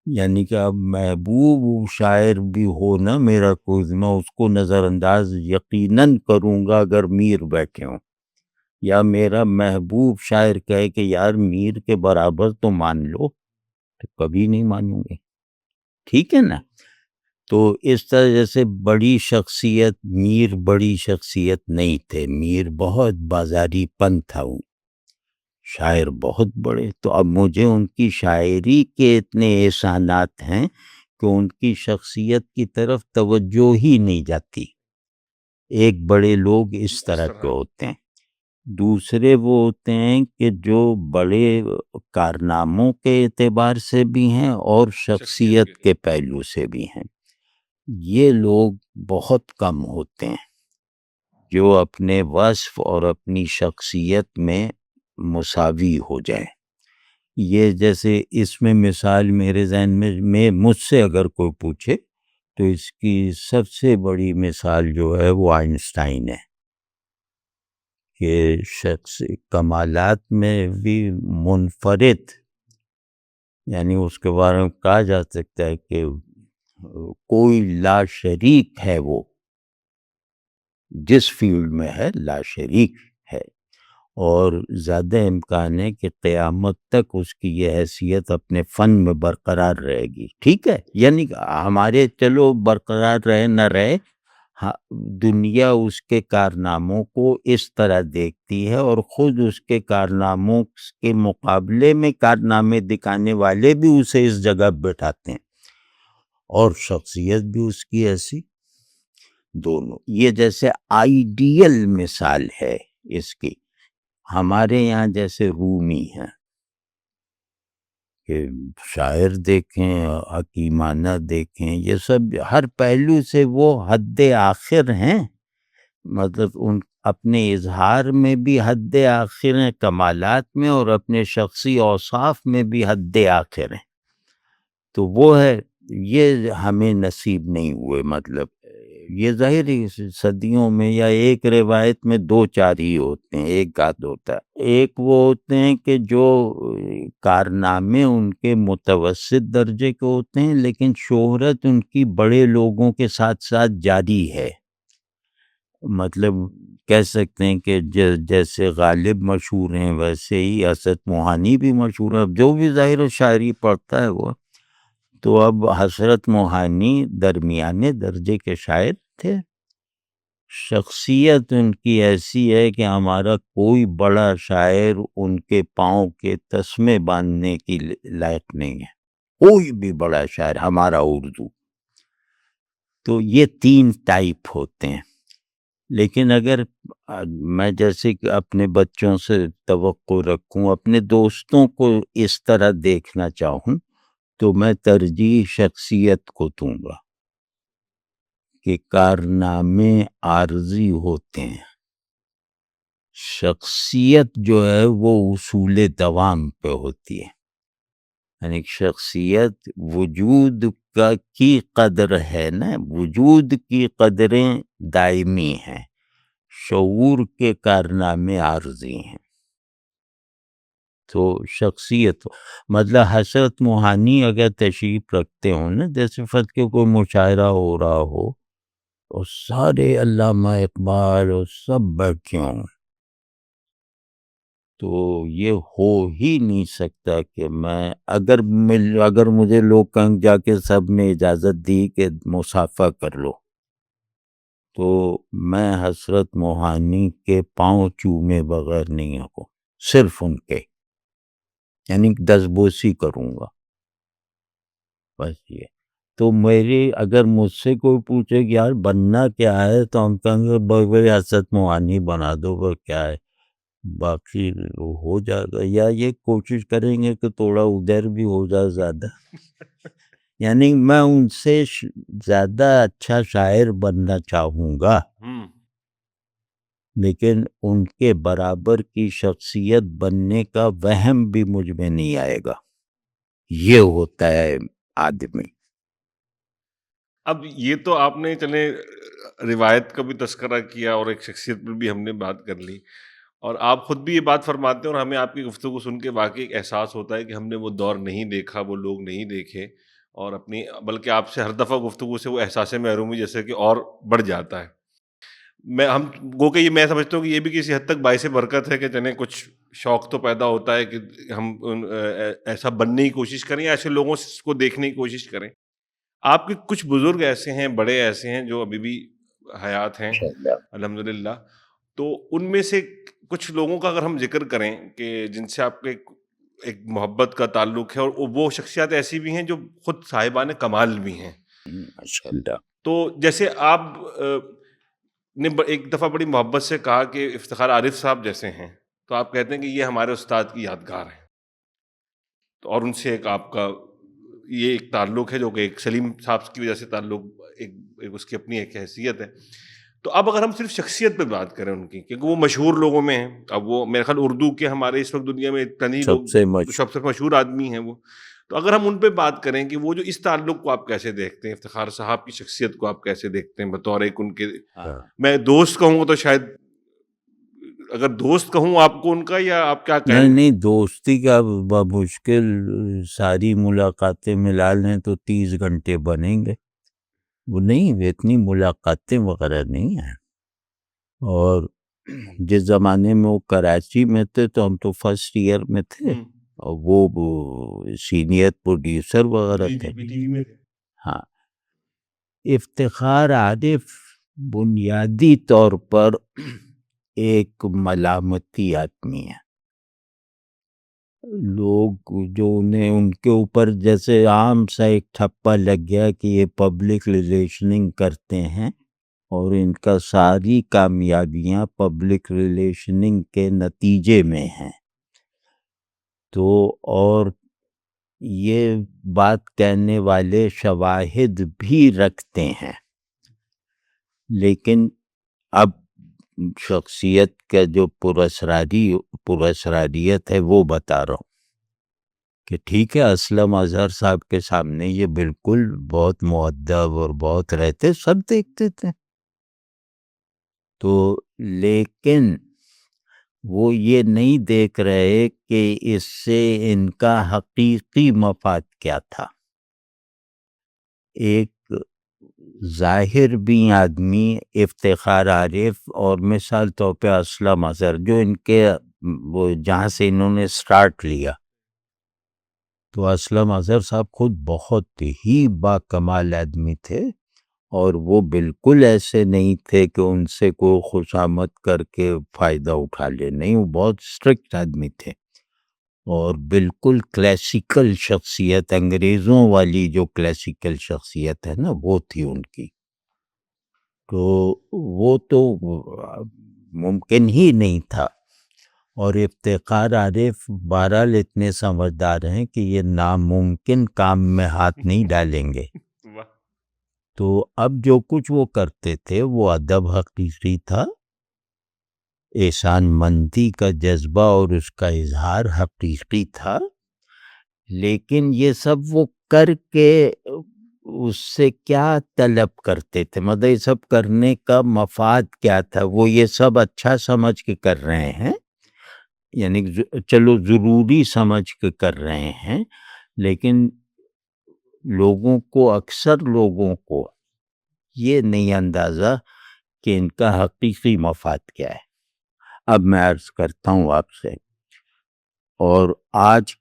یعنی کہ اب محبوب شاعر بھی ہو نا میرا کوئی، میں اس کو نظر انداز یقیناً کروں گا اگر میر بیٹھے ہوں، یا میرا محبوب شاعر کہے کہ یار میر کے برابر تو مان لو، تو کبھی نہیں مانوں گے. ٹھیک ہے نا؟ تو اس طرح جیسے بڑی شخصیت، میر بڑی شخصیت نہیں تھے، میر بہت بازاری پن تھا، شاعر بہت بڑے. تو اب مجھے ان کی شاعری کے اتنے احسانات ہیں کہ ان کی شخصیت کی طرف توجہ ہی نہیں جاتی. ایک بڑے لوگ اس طرح کے ہوتے ہیں. دوسرے وہ ہوتے ہیں کہ جو بڑے کارناموں کے اعتبار سے بھی ہیں اور شخصیت کے پہلو سے بھی ہیں. یہ لوگ بہت کم ہوتے ہیں جو اپنے وصف اور اپنی شخصیت میں مساوی ہو جائے. یہ جیسے اس میں مثال میرے ذہن میں مجھ سے اگر کوئی پوچھے تو اس کی سب سے بڑی مثال جو ہے وہ آئنسٹائن ہے، کہ شخص کمالات میں بھی منفرد، یعنی اس کے بارے میں کہا جا سکتا ہے کہ کوئی لا شریک ہے، وہ جس فیلڈ میں ہے لا شریک ہے، اور زیادہ امکان ہے کہ قیامت تک اس کی یہ حیثیت اپنے فن میں برقرار رہے گی. ٹھیک ہے، یعنی ہمارے چلو برقرار رہے نہ رہے، دنیا اس کے کارناموں کو اس طرح دیکھتی ہے، اور خود اس کے کارناموں کے مقابلے میں کارنامے دکھانے والے بھی اسے اس جگہ بٹھاتے ہیں، اور شخصیت بھی اس کی ایسی. دونوں یہ جیسے آئیڈیل مثال ہے اس کی. ہمارے یہاں جیسے رومی ہیں کہ شاعر دیکھیں، حکیمانہ دیکھیں، یہ سب ہر پہلو سے وہ حد آخر ہیں، مطلب ان اپنے اظہار میں بھی حد آخر ہیں کمالات میں، اور اپنے شخصی اوصاف میں بھی حد آخر ہیں. تو وہ ہے، یہ ہمیں نصیب نہیں ہوئے. مطلب یہ ظاہری صدیوں میں یا ایک روایت میں دو چار ہی ہوتے ہیں، ایک آدھ ہوتا ہے. ایک وہ ہوتے ہیں کہ جو کارنامے ان کے متوسط درجے کے ہوتے ہیں، لیکن شہرت ان کی بڑے لوگوں کے ساتھ ساتھ جاری ہے. مطلب کہہ سکتے ہیں کہ جیسے غالب مشہور ہیں ویسے ہی حسرت موہانی بھی مشہور ہے. جو بھی ظاہر شاعری پڑھتا ہے وہ، تو اب حسرت موہانی درمیانے درجے کے شاعر تھے. شخصیت ان کی ایسی ہے کہ ہمارا کوئی بڑا شاعر ان کے پاؤں کے تسمے باندھنے کی لائق نہیں ہے، کوئی بھی بڑا شاعر ہمارا اردو. تو یہ تین ٹائپ ہوتے ہیں. لیکن اگر میں جیسے کہ اپنے بچوں سے توقع رکھوں، اپنے دوستوں کو اس طرح دیکھنا چاہوں، تو میں ترجیح شخصیت کو دوں گا کہ کارنامے عارضی ہوتے ہیں، شخصیت جو ہے وہ اصول دوام پہ ہوتی ہے. یعنی شخصیت وجود کی قدر ہے نا، وجود کی قدریں دائمی ہیں، شعور کے کارنامے عارضی ہیں. تو شخصیت مطلب حسرت موہانی اگر تشریف رکھتے ہوں نا، جیسے فرض کے کوئی مشاعرہ ہو رہا ہو اور سارے علامہ اقبال اور سب بیٹھے ہوں، تو یہ ہو ہی نہیں سکتا کہ میں اگر مجھے لوگ کہیں جا کے سب نے اجازت دی کہ مصافحہ کر لو، تو میں حسرت موہانی کے پاؤں چومے بغیر نہیں ہوں، صرف ان کے، یعنی دستبوسی کروں گا بس. یہ تو میری اگر مجھ سے کوئی پوچھے کہ یار بننا کیا ہے تو ہم کہیں گے بھائی حسرت موہانی بنا دو، وہ کیا ہے، باقی ہو جائے گا، یا یہ کوشش کریں گے کہ تھوڑا ادھر بھی ہو جائے زیادہ. یعنی میں ان سے زیادہ اچھا شاعر بننا چاہوں گا، لیکن ان کے برابر کی شخصیت بننے کا وہم بھی مجھ میں نہیں آئے گا. یہ ہوتا ہے آدمی. اب یہ تو آپ نے چلے روایت کا بھی تذکرہ کیا اور ایک شخصیت پر بھی ہم نے بات کر لی، اور آپ خود بھی یہ بات فرماتے ہیں، اور ہمیں آپ کی گفتگو سن کے واقعی ایک احساس ہوتا ہے کہ ہم نے وہ دور نہیں دیکھا، وہ لوگ نہیں دیکھے، اور اپنی بلکہ آپ سے ہر دفعہ گفتگو سے وہ احساس محرومی جیسے کہ اور بڑھ جاتا ہے. ہم گو کہ یہ میں سمجھتا ہوں کہ یہ بھی کسی حد تک باعث برکت ہے کہ چلیں کچھ شوق تو پیدا ہوتا ہے کہ ہم ایسا بننے کی کوشش کریں یا ایسے لوگوں کو دیکھنے کی کوشش کریں. آپ کے کچھ بزرگ ایسے ہیں، بڑے ایسے ہیں جو ابھی بھی حیات ہیں الحمدللہ، تو ان میں سے کچھ لوگوں کا اگر ہم ذکر کریں کہ جن سے آپ کے ایک محبت کا تعلق ہے، اور وہ شخصیات ایسی بھی ہیں جو خود صاحبان کمال بھی ہیں. ماشاءاللہ. تو جیسے آپ نے ایک دفعہ بڑی محبت سے کہا کہ افتخار عارف صاحب جیسے ہیں، تو آپ کہتے ہیں کہ یہ ہمارے استاد کی یادگار ہیں، تو اور ان سے ایک آپ کا یہ ایک تعلق ہے جو کہ ایک سلیم صاحب کی وجہ سے تعلق، ایک اس کی اپنی ایک حیثیت ہے. تو اب اگر ہم صرف شخصیت پہ بات کریں ان کی، کیونکہ وہ مشہور لوگوں میں ہیں، اب وہ میرے خیال اردو کے ہمارے اس وقت دنیا میں اتنے سب لوگ سے سب سے مشہور آدمی ہیں وہ، تو اگر ہم ان پہ بات کریں کہ وہ جو اس تعلق کو آپ کیسے دیکھتے ہیں، افتخار صاحب کی شخصیت کو آپ کیسے دیکھتے ہیں بطور ایک ان کے، میں دوست کہوں گا تو شاید، اگر دوست کہوں آپ کو ان کا، یا آپ کیا کہیں گے؟ نہیں دوستی کا بمشکل ساری ملاقاتیں ملا لیں تو 30 گھنٹے بنیں گے. وہ نہیں، اتنی ملاقاتیں وغیرہ نہیں ہیں. اور جس زمانے میں وہ کراچی میں تھے تو ہم تو فرسٹ ایئر میں تھے، اور وہ سینئر پروڈیوسر وغیرہ تھے. ہاں. افتخار عارف بنیادی طور پر ایک ملامتی آدمی ہے. لوگ جو انہیں ان کے اوپر جیسے عام سا ایک ٹھپا لگ گیا کہ یہ پبلک ریلیشننگ کرتے ہیں، اور ان کا ساری کامیابیاں پبلک ریلیشننگ کے نتیجے میں ہیں. تو اور یہ بات کہنے والے شواہد بھی رکھتے ہیں، لیکن اب شخصیت کا جو پراسراریت ہے وہ بتا رہا ہوں کہ ٹھیک ہے اسلم اظہر صاحب کے سامنے یہ بالکل بہت مؤدب اور بہت رہتے، سب دیکھتے تھے. تو لیکن وہ یہ نہیں دیکھ رہے کہ اس سے ان کا حقیقی مفاد کیا تھا. ایک ظاہر بھی آدمی افتخار عارف اور مثال طور پہ اسلم اظہر، جو ان کے وہ جہاں سے انہوں نے سٹارٹ لیا، تو اسلم اظہر صاحب خود بہت ہی با کمال آدمی تھے، اور وہ بالکل ایسے نہیں تھے کہ ان سے کوئی خوشامد کر کے فائدہ اٹھا لے، نہیں، وہ بہت اسٹرکٹ آدمی تھے، اور بالکل کلاسیکل شخصیت، انگریزوں والی جو کلاسیکل شخصیت ہے نا وہ تھی ان کی. تو وہ تو ممکن ہی نہیں تھا. اور افتخار عارف بہرحال اتنے سمجھدار ہیں کہ یہ ناممکن کام میں ہاتھ نہیں ڈالیں گے. تو اب جو کچھ وہ کرتے تھے وہ ادب حقیقی تھا، احسان مندی کا جذبہ اور اس کا اظہار حقیقی تھا، لیکن یہ سب وہ کر کے اس سے کیا طلب کرتے تھے، مطلب یہ سب کرنے کا مفاد کیا تھا؟ وہ یہ سب اچھا سمجھ کے کر رہے ہیں، یعنی چلو ضروری سمجھ کے کر رہے ہیں، لیکن لوگوں کو، اکثر لوگوں کو یہ نہیں اندازہ کہ ان کا حقیقی مفاد کیا ہے. اب میں عرض کرتا ہوں آپ سے، اور آج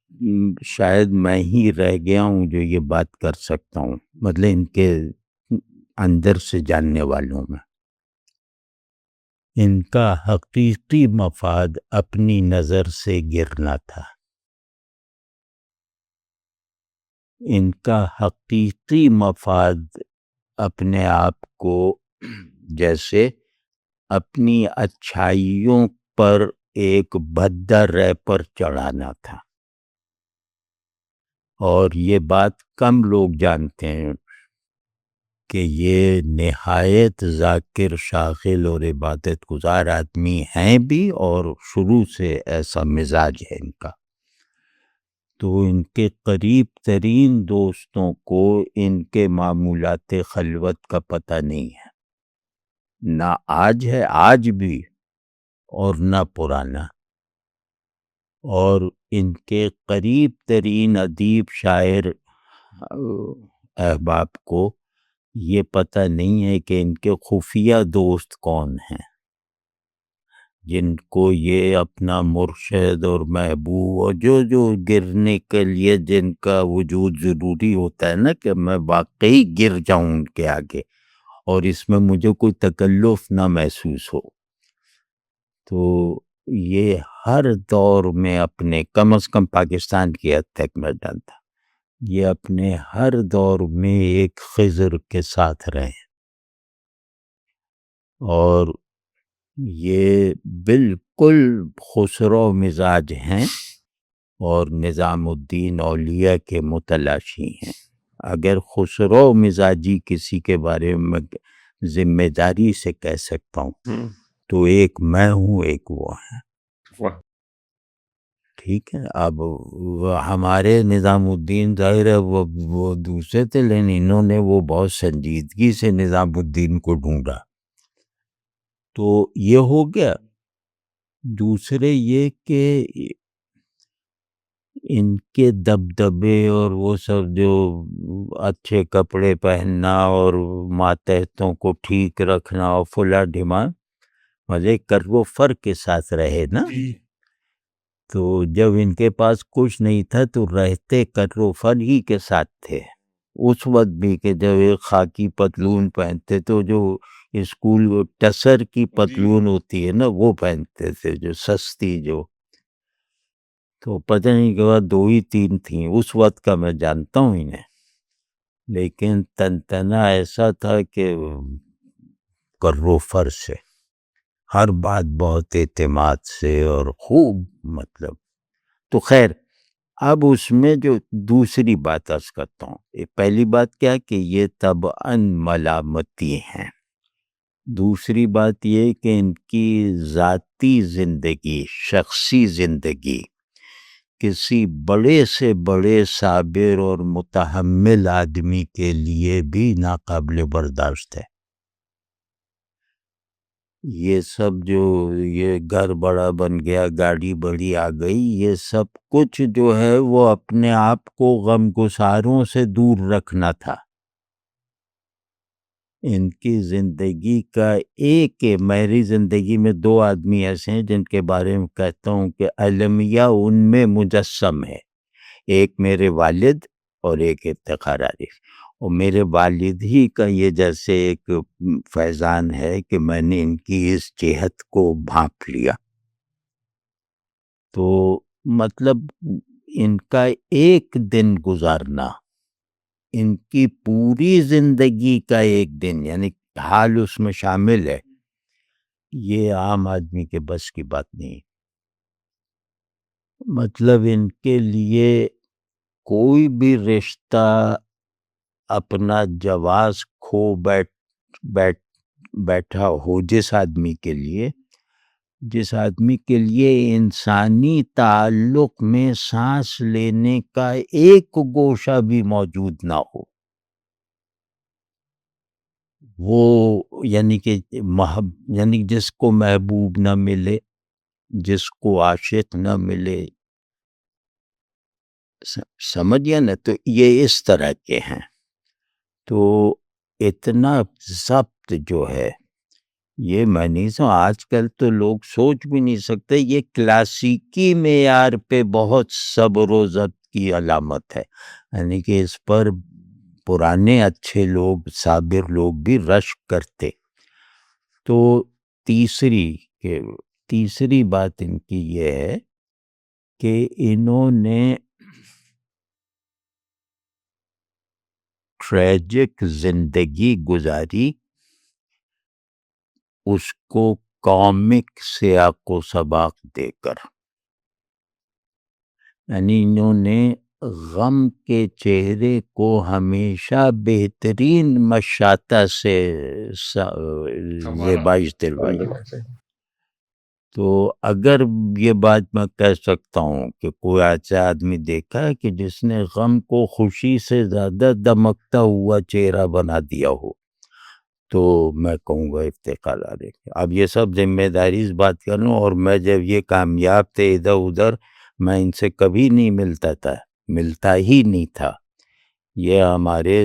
شاید میں ہی رہ گیا ہوں جو یہ بات کر سکتا ہوں، مطلب ان کے اندر سے جاننے والوں میں، ان کا حقیقی مفاد اپنی نظر سے گرنا تھا. ان کا حقیقی مفاد اپنے آپ کو جیسے اپنی اچھائیوں پر ایک بھدا ریپر چڑھانا تھا، اور یہ بات کم لوگ جانتے ہیں کہ یہ نہایت ذاکر، شاغل اور عبادت گزار آدمی ہیں بھی، اور شروع سے ایسا مزاج ہے ان کا۔ تو ان کے قریب ترین دوستوں کو ان کے معمولات خلوت کا پتہ نہیں ہے، نہ آج ہے، آج بھی، اور نہ پرانا۔ اور ان کے قریب ترین ادیب، شاعر احباب کو یہ پتہ نہیں ہے کہ ان کے خفیہ دوست کون ہیں، جن کو یہ اپنا مرشد اور محبوب اور جو گرنے کے لیے جن کا وجود ضروری ہوتا ہے نا، کہ میں واقعی گر جاؤں ان کے آگے اور اس میں مجھے کوئی تکلف نہ محسوس ہو۔ تو یہ ہر دور میں اپنے، کم از کم پاکستان کی حد تک میں جانتا، یہ اپنے ہر دور میں ایک خضر کے ساتھ رہے، اور یہ بالکل خسرو مزاج ہیں اور نظام الدین اولیاء کے متلاشی ہیں۔ اگر خسرو مزاجی کسی کے بارے میں ذمہ داری سے کہہ سکتا ہوں تو ایک میں ہوں، ایک وہ ہیں۔ ٹھیک ہے، اب ہمارے نظام الدین ظاہر ہے وہ دوسرے تھے، لیکن انہوں نے وہ بہت سنجیدگی سے نظام الدین کو ڈھونڈا، تو یہ ہو گیا۔ دوسرے یہ کہ ان کے دبدبے اور وہ سب، جو اچھے کپڑے پہننا اور ماتحتوں کو ٹھیک رکھنا اور فلا ڈھیما، مزے کر وہ فرق کے ساتھ رہے نا، تو جب ان کے پاس کچھ نہیں تھا تو رہتے کر فن ہی کے ساتھ تھے اس وقت بھی، کہ جب ایک خاکی پتلون پہنتے تو جو اسکول ٹسر کی پتلون ہوتی ہے نا وہ پہنتے تھے، جو سستی، جو تو پتہ نہیں کہ بعد 2 ہی 3 تھیں اس وقت کا، میں جانتا ہوں انہیں، لیکن تنتنا ایسا تھا کہ کرو فر سے ہر بات بہت اعتماد سے اور خوب، مطلب تو خیر۔ اب اس میں جو دوسری بات عرض کرتا ہوں، پہلی بات کیا کہ یہ طبعاً ملامتی ہیں، دوسری بات یہ کہ ان کی ذاتی زندگی، شخصی زندگی کسی بڑے سے بڑے صابر اور متحمل آدمی کے لیے بھی ناقابل برداشت ہے۔ یہ سب جو یہ گھر بڑا بن گیا، گاڑی بڑی آ گئی، یہ سب کچھ جو ہے وہ اپنے آپ کو غم گساروں سے دور رکھنا تھا۔ ان کی زندگی کا میری زندگی میں 2 آدمی ایسے ہیں جن کے بارے میں کہتا ہوں کہ المیہ ان میں مجسم ہے، ایک میرے والد اور ایک افتخار عارف، اور میرے والد ہی کا یہ جیسے ایک فیضان ہے کہ میں نے ان کی اس جہت کو بھانپ لیا۔ تو مطلب ان کا ایک دن گزارنا، ان کی پوری زندگی کا ایک دن، یعنی حال اس میں شامل ہے، یہ عام آدمی کے بس کی بات نہیں۔ مطلب ان کے لیے کوئی بھی رشتہ اپنا جواز کھو بیٹھا ہو، جس آدمی کے لیے انسانی تعلق میں سانس لینے کا ایک گوشہ بھی موجود نہ ہو، وہ یعنی کہ یعنی جس کو محبوب نہ ملے، جس کو عاشق نہ ملے، سمجھیا نا، تو یہ اس طرح کے ہیں۔ تو اتنا ضبط جو ہے یہ میں نہیں آج کل تو لوگ سوچ بھی نہیں سکتے، یہ کلاسیکی معیار پہ بہت صبر و ضبط کی علامت ہے، یعنی کہ اس پر پرانے اچھے لوگ، صابر لوگ بھی رشک کرتے۔ تو تیسری بات ان کی یہ ہے کہ انہوں نے ٹریجک زندگی گزاری، اس کو کامک سیاق و سباق دے کر. یعنی انہوں نے غم کے چہرے کو ہمیشہ بہترین مشاطہ سے زیبائش دلوائی. تو اگر یہ بات میں کہہ سکتا ہوں کہ کوئی ایسا آدمی دیکھا ہے کہ جس نے غم کو خوشی سے زیادہ دمکتا ہوا چہرہ بنا دیا ہو، تو میں کہوں گا افتخار علیہ. اب یہ سب ذمہ داری اس بات کر لوں، اور میں جب یہ کامیاب تھے ادھر ادھر، میں ان سے کبھی نہیں ملتا ہی نہیں تھا. یہ ہمارے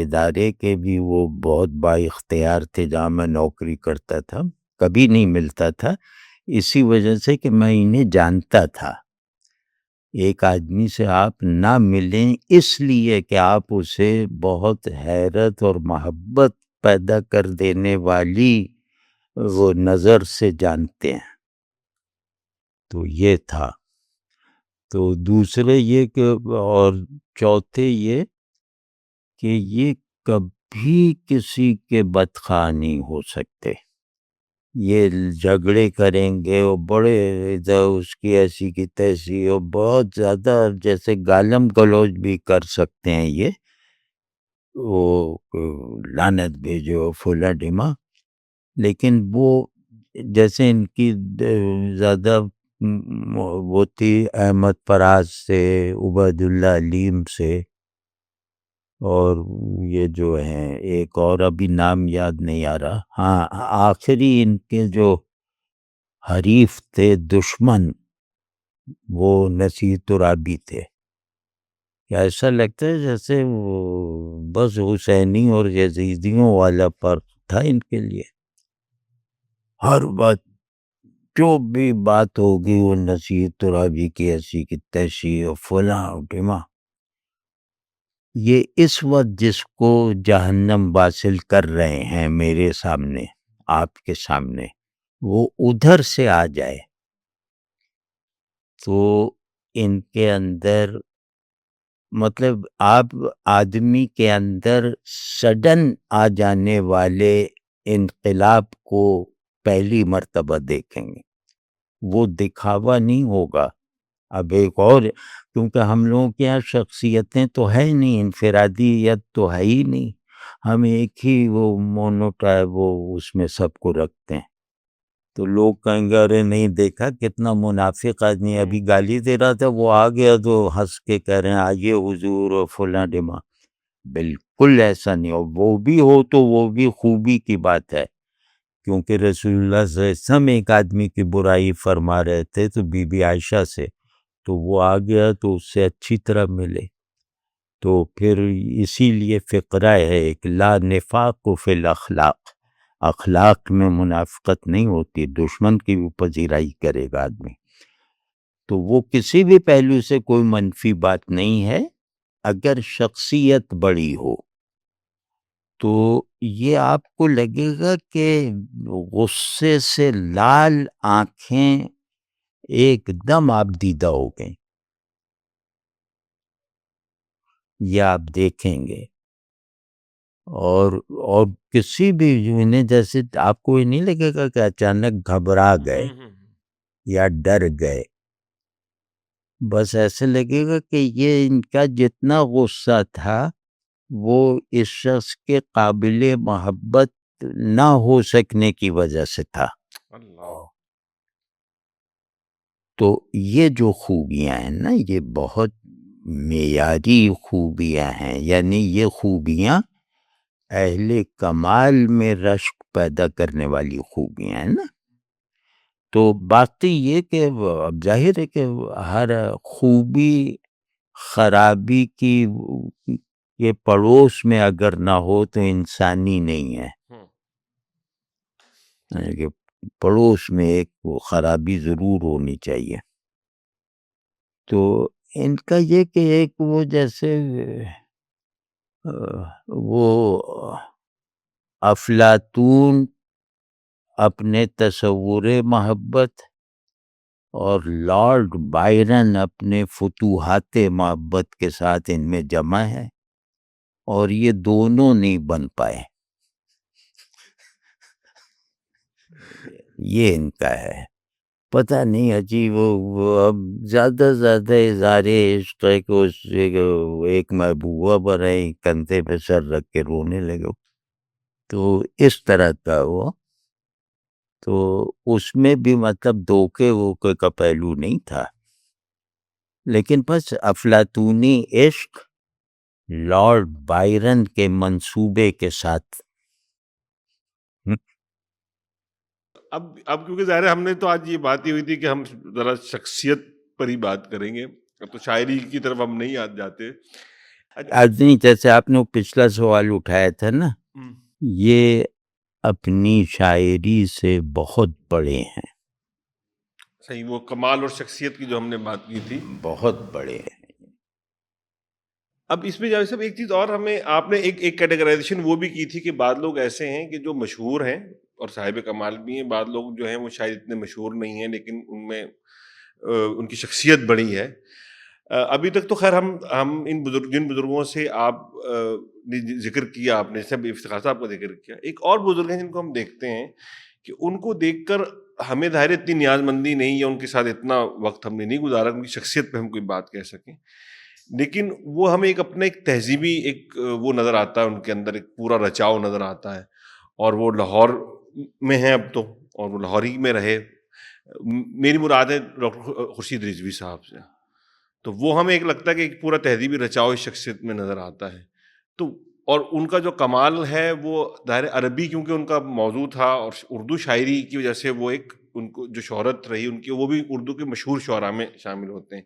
ادارے کے بھی وہ بہت با اختیار تھے جہاں میں نوکری کرتا تھا، کبھی نہیں ملتا تھا، اسی وجہ سے کہ میں انہیں جانتا تھا. ایک آدمی سے آپ نہ ملیں اس لیے کہ آپ اسے بہت حیرت اور محبت پیدا کر دینے والی وہ نظر سے جانتے ہیں. تو یہ تھا. تو دوسرے یہ کہ، اور چوتھے یہ کہ یہ کبھی کسی کے بدخواہ نہیں ہو سکتے. یہ جھگڑے کریں گے، وہ بڑے ادھر اس کی ایسی کی تیسی، اور بہت زیادہ جیسے گالم گلوچ بھی کر سکتے ہیں. یہ وہ لعنت بھیجو فلاں ڈھیما، لیکن وہ جیسے ان کی زیادہ وہ تھی احمد فراز سے، عبید اللہ علیم سے، اور یہ جو ہیں ایک اور ابھی نام یاد نہیں آ رہا. ہاں، آخری ان کے جو حریف تھے، دشمن، وہ نصیر ترابی تھے. ایسا لگتا ہے جیسے وہ بس حسینی اور یزیدیوں والا فرق تھا ان کے لیے. ہر بات، جو بھی بات ہوگی وہ نصیر ترابی کی ایسی کی تیسی اور فلاں ڈھیما. یہ اس وقت جس کو جہنم واصل کر رہے ہیں میرے سامنے، آپ کے سامنے، وہ ادھر سے آ جائے تو ان کے اندر، مطلب آپ آدمی کے اندر سڈن آ جانے والے انقلاب کو پہلی مرتبہ دیکھیں گے. وہ دکھاوا نہیں ہوگا. اب ایک اور، کیونکہ ہم لوگوں کے یہاں شخصیتیں تو ہے نہیں، انفرادیت تو ہے ہی نہیں. ہم ایک ہی وہ مونوٹائپ وہ اس میں سب کو رکھتے ہیں. تو لوگ کہیں گے ارے نہیں دیکھا کتنا منافق آدمی، ابھی گالی دے رہا تھا، وہ آ گیا تو ہنس کے کہہ رہے ہیں آئیے حضور اور فلاں ڈھیما. بالکل ایسا نہیں. اور وہ بھی ہو تو وہ بھی خوبی کی بات ہے، کیونکہ رسول اللہ صلی اللہ علیہ وسلم ایک آدمی کی برائی فرما رہے تھے تو بی بی عائشہ سے، تو وہ آ گیا تو اس سے اچھی طرح ملے. تو پھر اسی لیے فقرہ ہے ایک، لا نفاق فی الاخلاق، اخلاق میں منافقت نہیں ہوتی. دشمن کی بھی پذیرائی کرے گا آدمی. تو وہ کسی بھی پہلو سے کوئی منفی بات نہیں ہے. اگر شخصیت بڑی ہو تو یہ آپ کو لگے گا کہ غصے سے لال آنکھیں ایک دم آپ دیدہ ہو گئیں. یہ آپ دیکھیں گے. اور کسی بھی انہیں جیسے آپ کو یہ نہیں لگے گا کہ اچانک گھبرا گئے یا ڈر گئے. بس ایسے لگے گا کہ یہ ان کا جتنا غصہ تھا وہ اس شخص کے قابل محبت نہ ہو سکنے کی وجہ سے تھا. تو یہ جو خوبیاں ہیں نا، یہ بہت معیاری خوبیاں ہیں. یعنی یہ خوبیاں اہل کمال میں رشک پیدا کرنے والی خوبیاں ہیں نا. تو باقی یہ کہ اب ظاہر ہے کہ ہر خوبی خرابی کی یہ پڑوس میں اگر نہ ہو تو انسانی نہیں ہے. کہ پڑوس میں ایک وہ خرابی ضرور ہونی چاہیے. تو ان کا یہ کہ ایک وہ جیسے وہ افلاطون اپنے تصور محبت اور لارڈ بائرن اپنے فتوحات محبت کے ساتھ ان میں جمع ہے. اور یہ دونوں نہیں بن پائے. یہ ان کا ہے. پتہ نہیں عجیب وہ اب زیادہ زیادہ اظہار عشق ہے کہ اس ایک محبوبہ بنائی کندھے پہ سر رکھ کے رونے لگے. تو اس طرح کا وہ تو اس میں بھی مطلب دھوکے ووکے کا پہلو نہیں تھا، لیکن بس افلاطونی عشق لارڈ بائرن کے منصوبے کے ساتھ. اب کیونکہ ظاہر ہے ہم نے تو آج یہ بات ہی ہوئی تھی کہ ہم ذرا شخصیت پر ہی بات کریں گے، اب تو شاعری کی طرف ہم نہیں جاتے. آدمی جیسے آپ نے پچھلا سوال اٹھایا تھا نا، یہ اپنی شاعری سے بہت بڑے ہیں، صحیح، وہ کمال اور شخصیت کی جو ہم نے بات کی تھی بہت بڑے ہیں. اب اس میں جاوید صاحب ایک چیز اور ہمیں آپ نے ایک کیٹیگرائزیشن وہ بھی کی تھی کہ بعض لوگ ایسے ہیں کہ جو مشہور ہیں اور صاحب کمال بھی ہیں، بعض لوگ جو ہیں وہ شاید اتنے مشہور نہیں ہیں لیکن ان میں ان کی شخصیت بڑی ہے. ابھی تک تو خیر ہم جن بزرگوں سے آپ نے ذکر کیا، آپ نے سب افتخار صاحب کا ذکر کیا، ایک اور بزرگ ہیں جن کو ہم دیکھتے ہیں کہ ان کو دیکھ کر ہمیں ظاہر اتنی نیاز مندی نہیں یا ان کے ساتھ اتنا وقت ہم نے نہیں گزارا ان کی شخصیت پہ ہم کوئی بات کہہ سکیں، لیکن وہ ہمیں ایک تہذیبی ایک وہ نظر آتا ہے، ان کے اندر ایک پورا رچاؤ نظر آتا ہے، اور وہ لاہور میں ہیں اب تو، اور وہ لاہور ہی میں رہے. میری مراد ہے ڈاکٹر خورشید رضوی صاحب سے. تو وہ ہمیں ایک لگتا ہے کہ ایک پورا تہذیبی رچاؤ اس شخصیت میں نظر آتا ہے. تو اور ان کا جو کمال ہے وہ ظاہر عربی کیونکہ ان کا موضوع تھا، اور اردو شاعری کی وجہ سے وہ ایک ان کو جو شہرت رہی ان کی، وہ بھی اردو کے مشہور شعراء میں شامل ہوتے ہیں.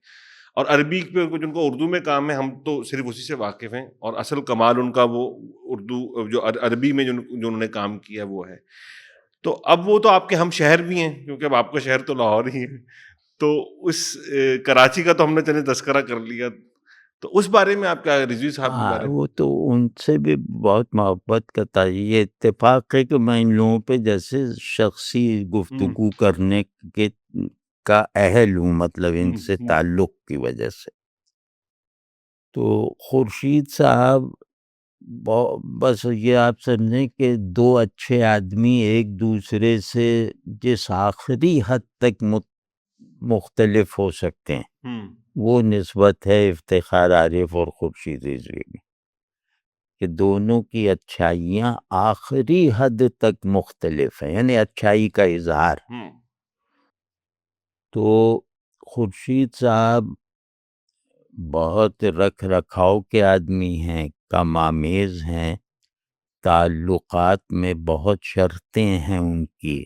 اور عربی پہ جن کو اردو میں کام ہے ہم تو صرف اسی سے واقف ہیں، اور اصل کمال ان کا وہ اردو جو عربی میں جو انہوں نے کام کیا وہ ہے. تو اب وہ تو آپ کے ہم شہر بھی ہیں کیونکہ اب آپ کا شہر تو لاہور ہی ہے، تو اس کراچی کا تو ہم نے چلے تذکرہ کر لیا، تو اس بارے میں آپ کیا رضوی صاحب کے بارے میں؟ وہ تو ان سے بھی بہت محبت کا تھا. یہ اتفاق ہے کہ میں ان لوگوں پہ جیسے شخصی گفتگو کرنے کے کا اہل ہوں، مطلب ان سے تعلق کی وجہ سے. تو خورشید صاحب بس یہ آپ سمجھیں کہ دو اچھے آدمی ایک دوسرے سے جس آخری حد تک مختلف ہو سکتے ہیں وہ نسبت ہے افتخار عارف اور خورشید رضوی میں، کہ دونوں کی اچھائیاں آخری حد تک مختلف ہیں، یعنی اچھائی کا اظہار. تو خورشید صاحب بہت رکھ رکھاؤ کے آدمی ہیں، کم آمیز ہیں، تعلقات میں بہت شرطیں ہیں ان کی،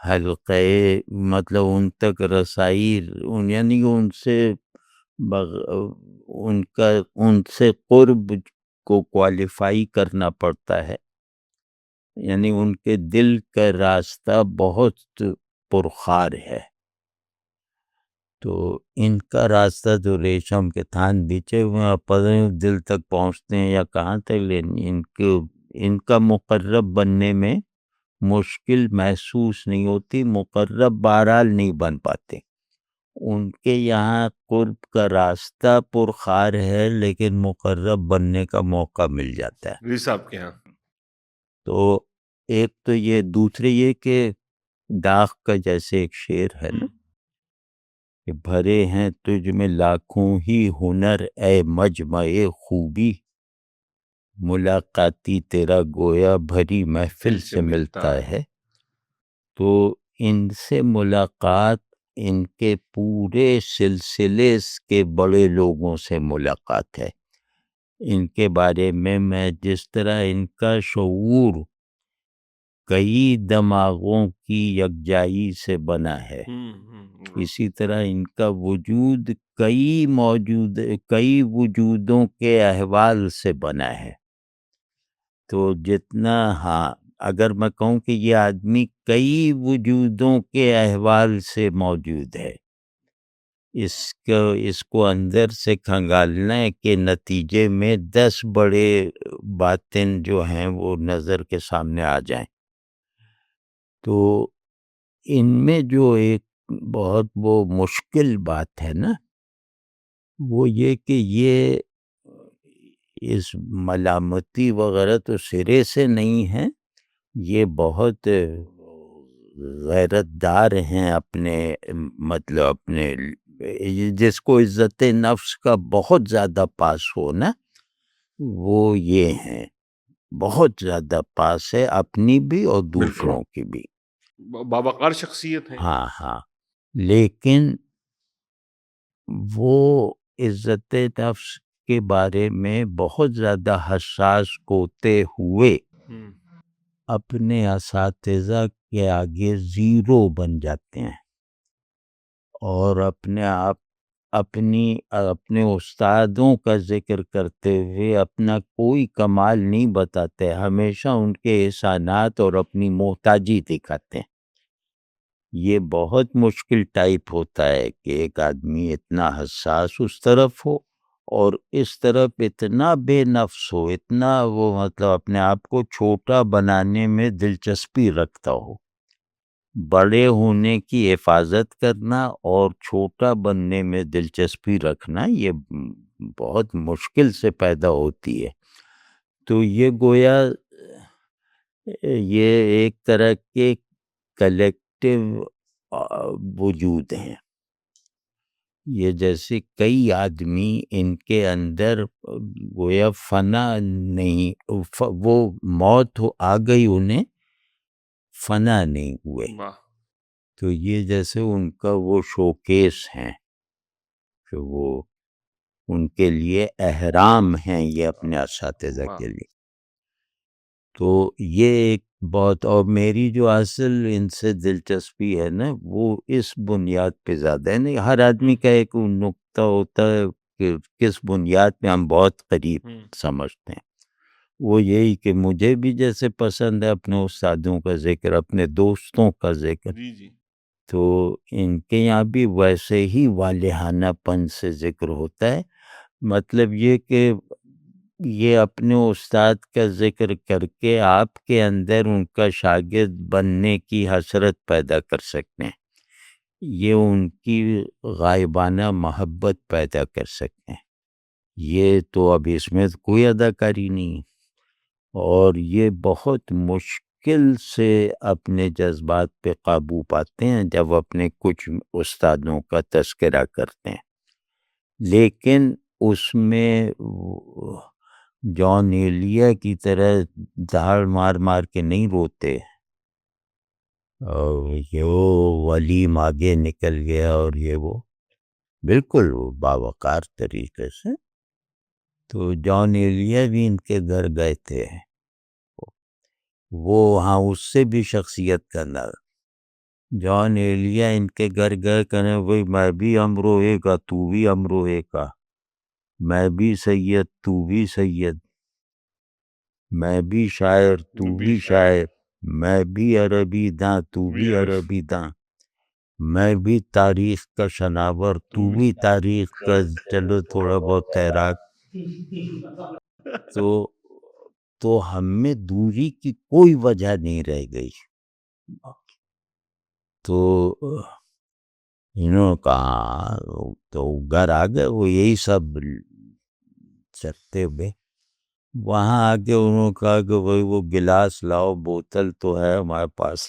حلقے مطلب ان تک رسائی یعنی ان سے قرب کو کوالیفائی کرنا پڑتا ہے، یعنی ان کے دل کا راستہ بہت پرخار ہے. تو ان کا راستہ جو ریشم کے تھان بیچے ہوئے ہیں، پتہ نہیں دل تک پہنچتے ہیں یا کہاں تک، لیکن ان کا مقرب بننے میں مشکل محسوس نہیں ہوتی. مقرب بہرحال نہیں بن پاتے، ان کے یہاں قرب کا راستہ پرخار ہے لیکن مقرب بننے کا موقع مل جاتا ہے. رضوی صاحب کے ہاں تو ایک تو یہ، دوسرے یہ کہ داغ کا جیسے ایک شعر ہے نا کہ بھرے ہیں تجھ میں لاکھوں ہی ہنر اے مجمع خوبی، ملاقاتی تیرا گویا بھری محفل سے ملتا ہے. تو ان سے ملاقات ان کے پورے سلسلے کے بڑے لوگوں سے ملاقات ہے. ان کے بارے میں جس طرح ان کا شعور کئی دماغوں کی یکجائی سے بنا ہے، اسی طرح ان کا وجود کئی وجودوں کے احوال سے بنا ہے. تو جتنا اگر میں کہوں کہ یہ آدمی کئی وجودوں کے احوال سے موجود ہے، اس کو اندر سے کھنگالنے کے نتیجے میں 10 بڑے باطن جو ہیں وہ نظر کے سامنے آ جائیں. تو ان میں جو ایک بہت وہ مشکل بات ہے نا، وہ یہ کہ یہ اس ملامتی وغیرہ تو سرے سے نہیں ہے، یہ بہت غیرت دار ہیں اپنے مطلب اپنے جس کو عزت نفس کا بہت زیادہ پاس ہو نا، وہ یہ ہیں، بہت زیادہ پاس ہے اپنی بھی اور دوسروں کی بھی، باوقار شخصیت ہے. ہاں ہاں، لیکن وہ عزت نفس کے بارے میں بہت زیادہ حساس ہوتے ہوئے اپنے اساتذہ کے آگے زیرو بن جاتے ہیں، اور اپنے استادوں کا ذکر کرتے ہوئے اپنا کوئی کمال نہیں بتاتے، ہمیشہ ان کے احسانات اور اپنی محتاجی دکھاتے ہیں۔ یہ بہت مشکل ٹائپ ہوتا ہے کہ ایک آدمی اتنا حساس اس طرف ہو اور اس طرف اتنا بے نفس ہو، اتنا وہ مطلب اپنے آپ کو چھوٹا بنانے میں دلچسپی رکھتا ہو۔ بڑے ہونے کی حفاظت کرنا اور چھوٹا بننے میں دلچسپی رکھنا یہ بہت مشکل سے پیدا ہوتی ہے۔ تو یہ گویا یہ ایک طرح کے کلیکٹیو وجود ہیں، یہ جیسے کئی آدمی ان کے اندر گویا فنا نہیں، وہ موت آ گئی انہیں، فنا نہیں ہوئے، تو یہ جیسے ان کا وہ شوکیس ہیں کہ وہ ان کے لیے احرام ہیں یہ اپنے اساتذہ کے لیے۔ تو یہ ایک بہت، اور میری جو اصل ان سے دلچسپی ہے نا وہ اس بنیاد پہ زیادہ ہے، نہیں ہر آدمی کا ایک نقطہ ہوتا ہے کہ کس بنیاد پہ ہم بہت قریب سمجھتے ہیں، وہ یہی کہ مجھے بھی جیسے پسند ہے اپنے استادوں کا ذکر، اپنے دوستوں کا ذکر، تو ان کے یہاں بھی ویسے ہی والہانہ پن سے ذکر ہوتا ہے، مطلب یہ کہ یہ اپنے استاد کا ذکر کر کے آپ کے اندر ان کا شاگرد بننے کی حسرت پیدا کر سکتے ہیں، یہ ان کی غائبانہ محبت پیدا کر سکتے ہیں، یہ تو اب اس میں کوئی اداکاری نہیں، اور یہ بہت مشکل سے اپنے جذبات پہ قابو پاتے ہیں جب اپنے کچھ استادوں کا تذکرہ کرتے ہیں، لیکن اس میں جان ایلیا کی طرح دھاڑ مار مار کے نہیں روتے، اور یہ وہ ولیم آگے نکل گیا اور یہ وہ بالکل باوقار طریقے سے۔ تو جان ایلیا بھی ان کے گھر گئے تھے، وہ ہاں اس سے بھی شخصیت کا نر، جان ایلیا ان کے گھر گئے کہنے بھئی میں بھی امروہے کا تو بھی امروہے کا، میں بھی سید تو بھی سید، میں بھی شاعر تو بھی شاعر، میں بھی عربی داں تو بھی عربی داں، میں بھی تاریخ کا شناور تو بھی تاریخ کا چلو تھوڑا بہت تیراک، تو ہم میں دوری کی کوئی وجہ نہیں رہ گئی۔ تو انہوں نے کہا تو گھر آ گئے وہ یہی سب چکتے ہوئے، وہاں آ کے انہوں نے کہا کہ بھئی وہ گلاس لاؤ، بوتل تو ہے ہمارے پاس،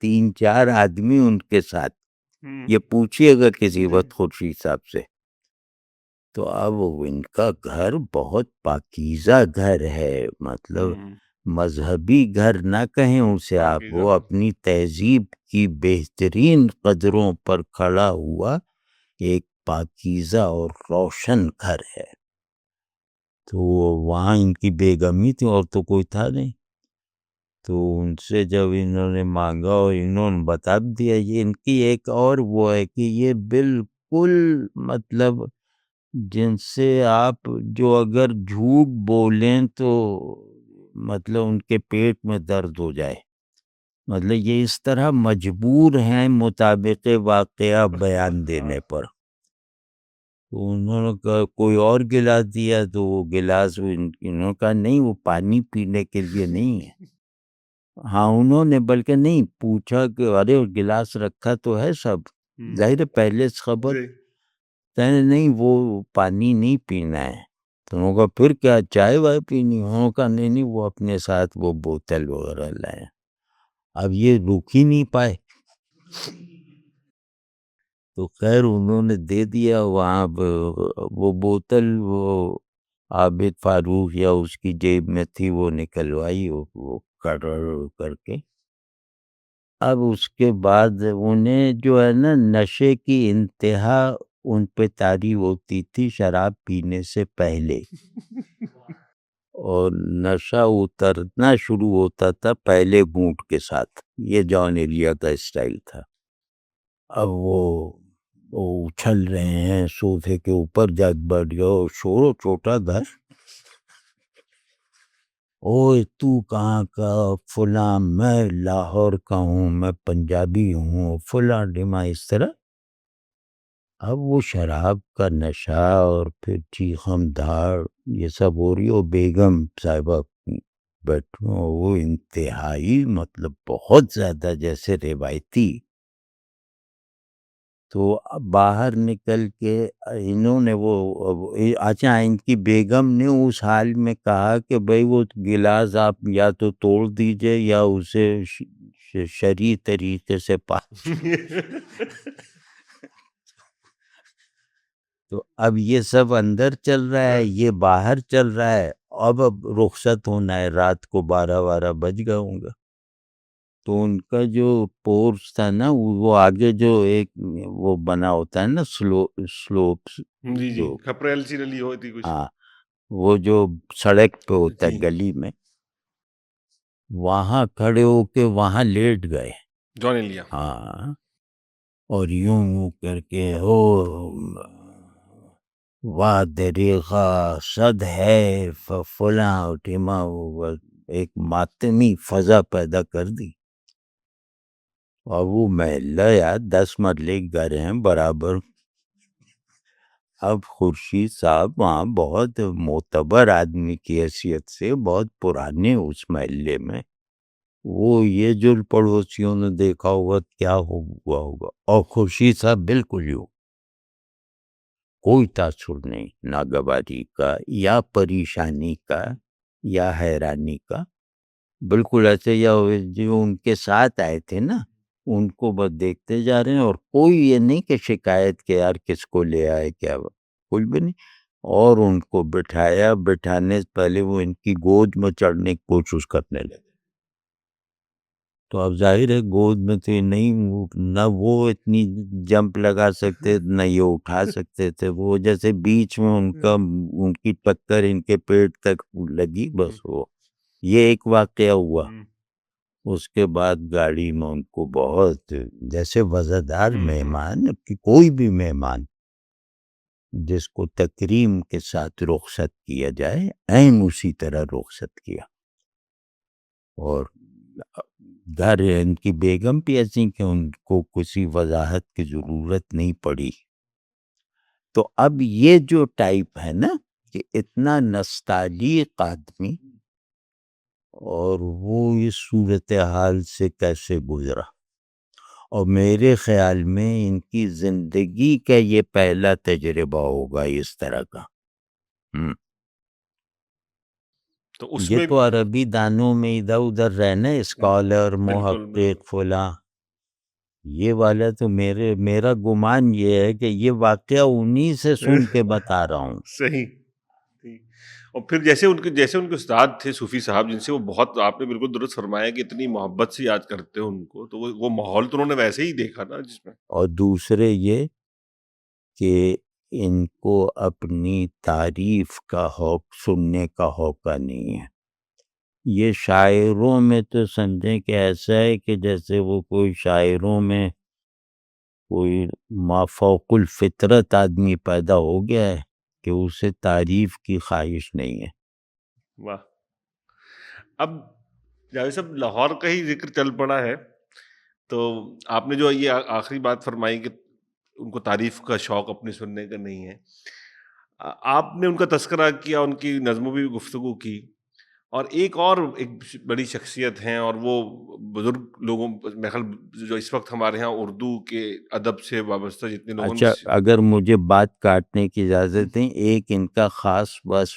3-4 آدمی ان کے ساتھ، یہ پوچھئے گا کسی وقت خورشید صاحب سے، تو اب ان کا گھر بہت پاکیزہ گھر ہے، مطلب مذہبی گھر نہ کہیں اسے آپ، وہ اپنی تہذیب کی بہترین قدروں پر کھڑا ہوا ایک پاکیزہ اور روشن گھر ہے، تو وہاں ان کی بیگمی تھی اور تو کوئی تھا نہیں، تو ان سے جب انہوں نے مانگا اور انہوں نے بتا دیا، یہ ان کی ایک اور وہ ہے کہ یہ بالکل مطلب جن سے آپ جو اگر جھوٹ بولیں تو مطلب ان کے پیٹ میں درد ہو جائے، مطلب یہ اس طرح مجبور ہیں مطابق واقعہ بیان دینے پر، تو انہوں نے کہا کوئی اور گلاس دیا، تو وہ گلاس انہوں نے کہا نہیں وہ پانی پینے کے لیے نہیں ہے، ہاں انہوں نے بلکہ نہیں پوچھا کہ ارے گلاس رکھا تو ہے سب، ظاہر پہلے خبر، نہیں وہ پانی نہیں پینا ہے. تو انہوں نے کہا پھر کیا چائے وائے پینی؟ انہوں نے کہا نہیں وہ اپنے ساتھ وہ بوتل وغیرہ لائے. اب یہ رک ہی نہیں پائے تو خیر انہوں نے دے دیا. وہاں وہ بوتل وہ عابد فاروق یا اس کی جیب میں تھی، وہ نکلوائی وہ کر کے. اب اس کے بعد انہیں جو ہے نا نشے کی انتہا ان پہ طاری ہوتی تھی شراب پینے سے پہلے، اور نشہ اترنا شروع ہوتا تھا پہلے گھونٹ کے ساتھ. یہ جان ایلیا کا اسٹائل تھا. اب وہ اچھل رہے ہیں صوفے کے اوپر، جگ بیٹھ گیا شور چھوٹا تھا. اوے تو کہاں کا؟ فلاں میں لاہور کا ہوں، میں پنجابی ہوں، فلاں ڈیما، اس طرح. اب وہ شراب کا نشہ اور پھر چیخم دھاڑ یہ سب ہو رہی ہو. بیگم صاحبہ بیٹھو، وہ انتہائی مطلب بہت زیادہ جیسے روایتی. تو باہر نکل کے انہوں نے وہ اچھا ان کی بیگم نے اس حال میں کہا کہ بھئی وہ گلاس آپ یا تو توڑ دیجئے یا اسے شرعی طریقے سے تو اب یہ سب اندر چل رہا ہے، یہ باہر چل رہا ہے. اب رخصت ہونا ہے، رات کو 12 بج گئے ہوں گے. تو ان کا جو پورس تھا نا وہ آگے جو ایک وہ بنا ہوتا ہے نا سلوپس، جی جی کھپریل سی ڈلی ہوتی کچھ، ہاں وہ جو سڑک پہ ہوتا ہے جی گلی میں، وہاں کھڑے ہو کے وہاں لیٹ گئے. جان ایلیا. ہاں اور یوں کر کے ہو واہ دریغا صد ہے فلاں ٹیما، ایک ماتمی فضا پیدا کر دی. اور وہ محلہ یار 10 مرلے گھر ہیں برابر. اب خورشید صاحب وہاں بہت معتبر آدمی کی حیثیت سے بہت پرانے اس محلے میں، وہ یہ جو پڑوسیوں نے دیکھا ہوگا کیا ہوا ہوگا. اور خورشید صاحب بالکل یوں کوئی تاثر نہیں ناگواری کا یا پریشانی کا یا حیرانی کا، بالکل ایسے. یا جو ان کے ساتھ آئے تھے نا ان کو بس دیکھتے جا رہے ہیں، اور کوئی یہ نہیں کہ شکایت کہ یار کس کو لے آئے کیا، کچھ بھی نہیں. اور ان کو بٹھایا، بٹھانے سے پہلے وہ ان کی گود میں چڑھنے کی کوشش کرنے لگے. تو اب ظاہر ہے گود میں تو نہیں، نہ وہ اتنی جمپ لگا سکتے نہ یہ اٹھا سکتے تھے. وہ جیسے بیچ میں ان کی ٹکر ان کے پیٹ تک لگی بس. وہ یہ ایک واقعہ ہوا. اس کے بعد گاڑی میں ان کو بہت جیسے وزادار مہمان کہ کوئی بھی مہمان جس کو تکریم کے ساتھ رخصت کیا جائے عین اسی طرح رخصت کیا. اور گھر ان کی بیگم بھی ایسی کہ ان کو کسی وضاحت کی ضرورت نہیں پڑی. تو اب یہ جو ٹائپ ہے نا کہ اتنا نستعلیق آدمی اور وہ اس صورتحال سے کیسے گزرا، اور میرے خیال میں ان کی زندگی کا یہ پہلا تجربہ ہوگا اس طرح کا. تو اس یہ میں تو عربی دانوں میں ادھر ادھر رہنا اسکالر محقق فلاں، یہ والا تو میرا گمان یہ ہے کہ یہ واقعہ انہی سے سن کے بتا رہا ہوں. صحیح. اور پھر جیسے ان کے استاد تھے صوفی صاحب جن سے وہ بہت، آپ نے بالکل درست فرمایا کہ اتنی محبت سے یاد کرتے ہیں ان کو، تو وہ ماحول تو انہوں نے ویسے ہی دیکھا نا جس میں. اور دوسرے یہ کہ ان کو اپنی تعریف کا سننے کا ہوقا نہیں ہے. یہ شاعروں میں تو سمجھیں کہ ایسا ہے کہ جیسے وہ کوئی شاعروں میں کوئی مافوق الفطرت آدمی پیدا ہو گیا ہے کہ اسے تعریف کی خواہش نہیں ہے. واہ. اب جاوید صاحب لاہور کا ہی ذکر چل پڑا ہے، تو آپ نے جو یہ آخری بات فرمائی کہ ان کو تعریف کا شوق اپنے سننے کا نہیں ہے، آپ نے ان کا تذکرہ کیا، ان کی نظموں بھی گفتگو کی. اور ایک بڑی شخصیت ہیں، اور وہ بزرگ لوگوں میرے خیال جو اس وقت ہمارے ہاں اردو کے ادب سے وابستہ جتنے لوگوں اچھا، اگر مجھے بات کاٹنے کی اجازت دیں، ایک ان کا خاص بس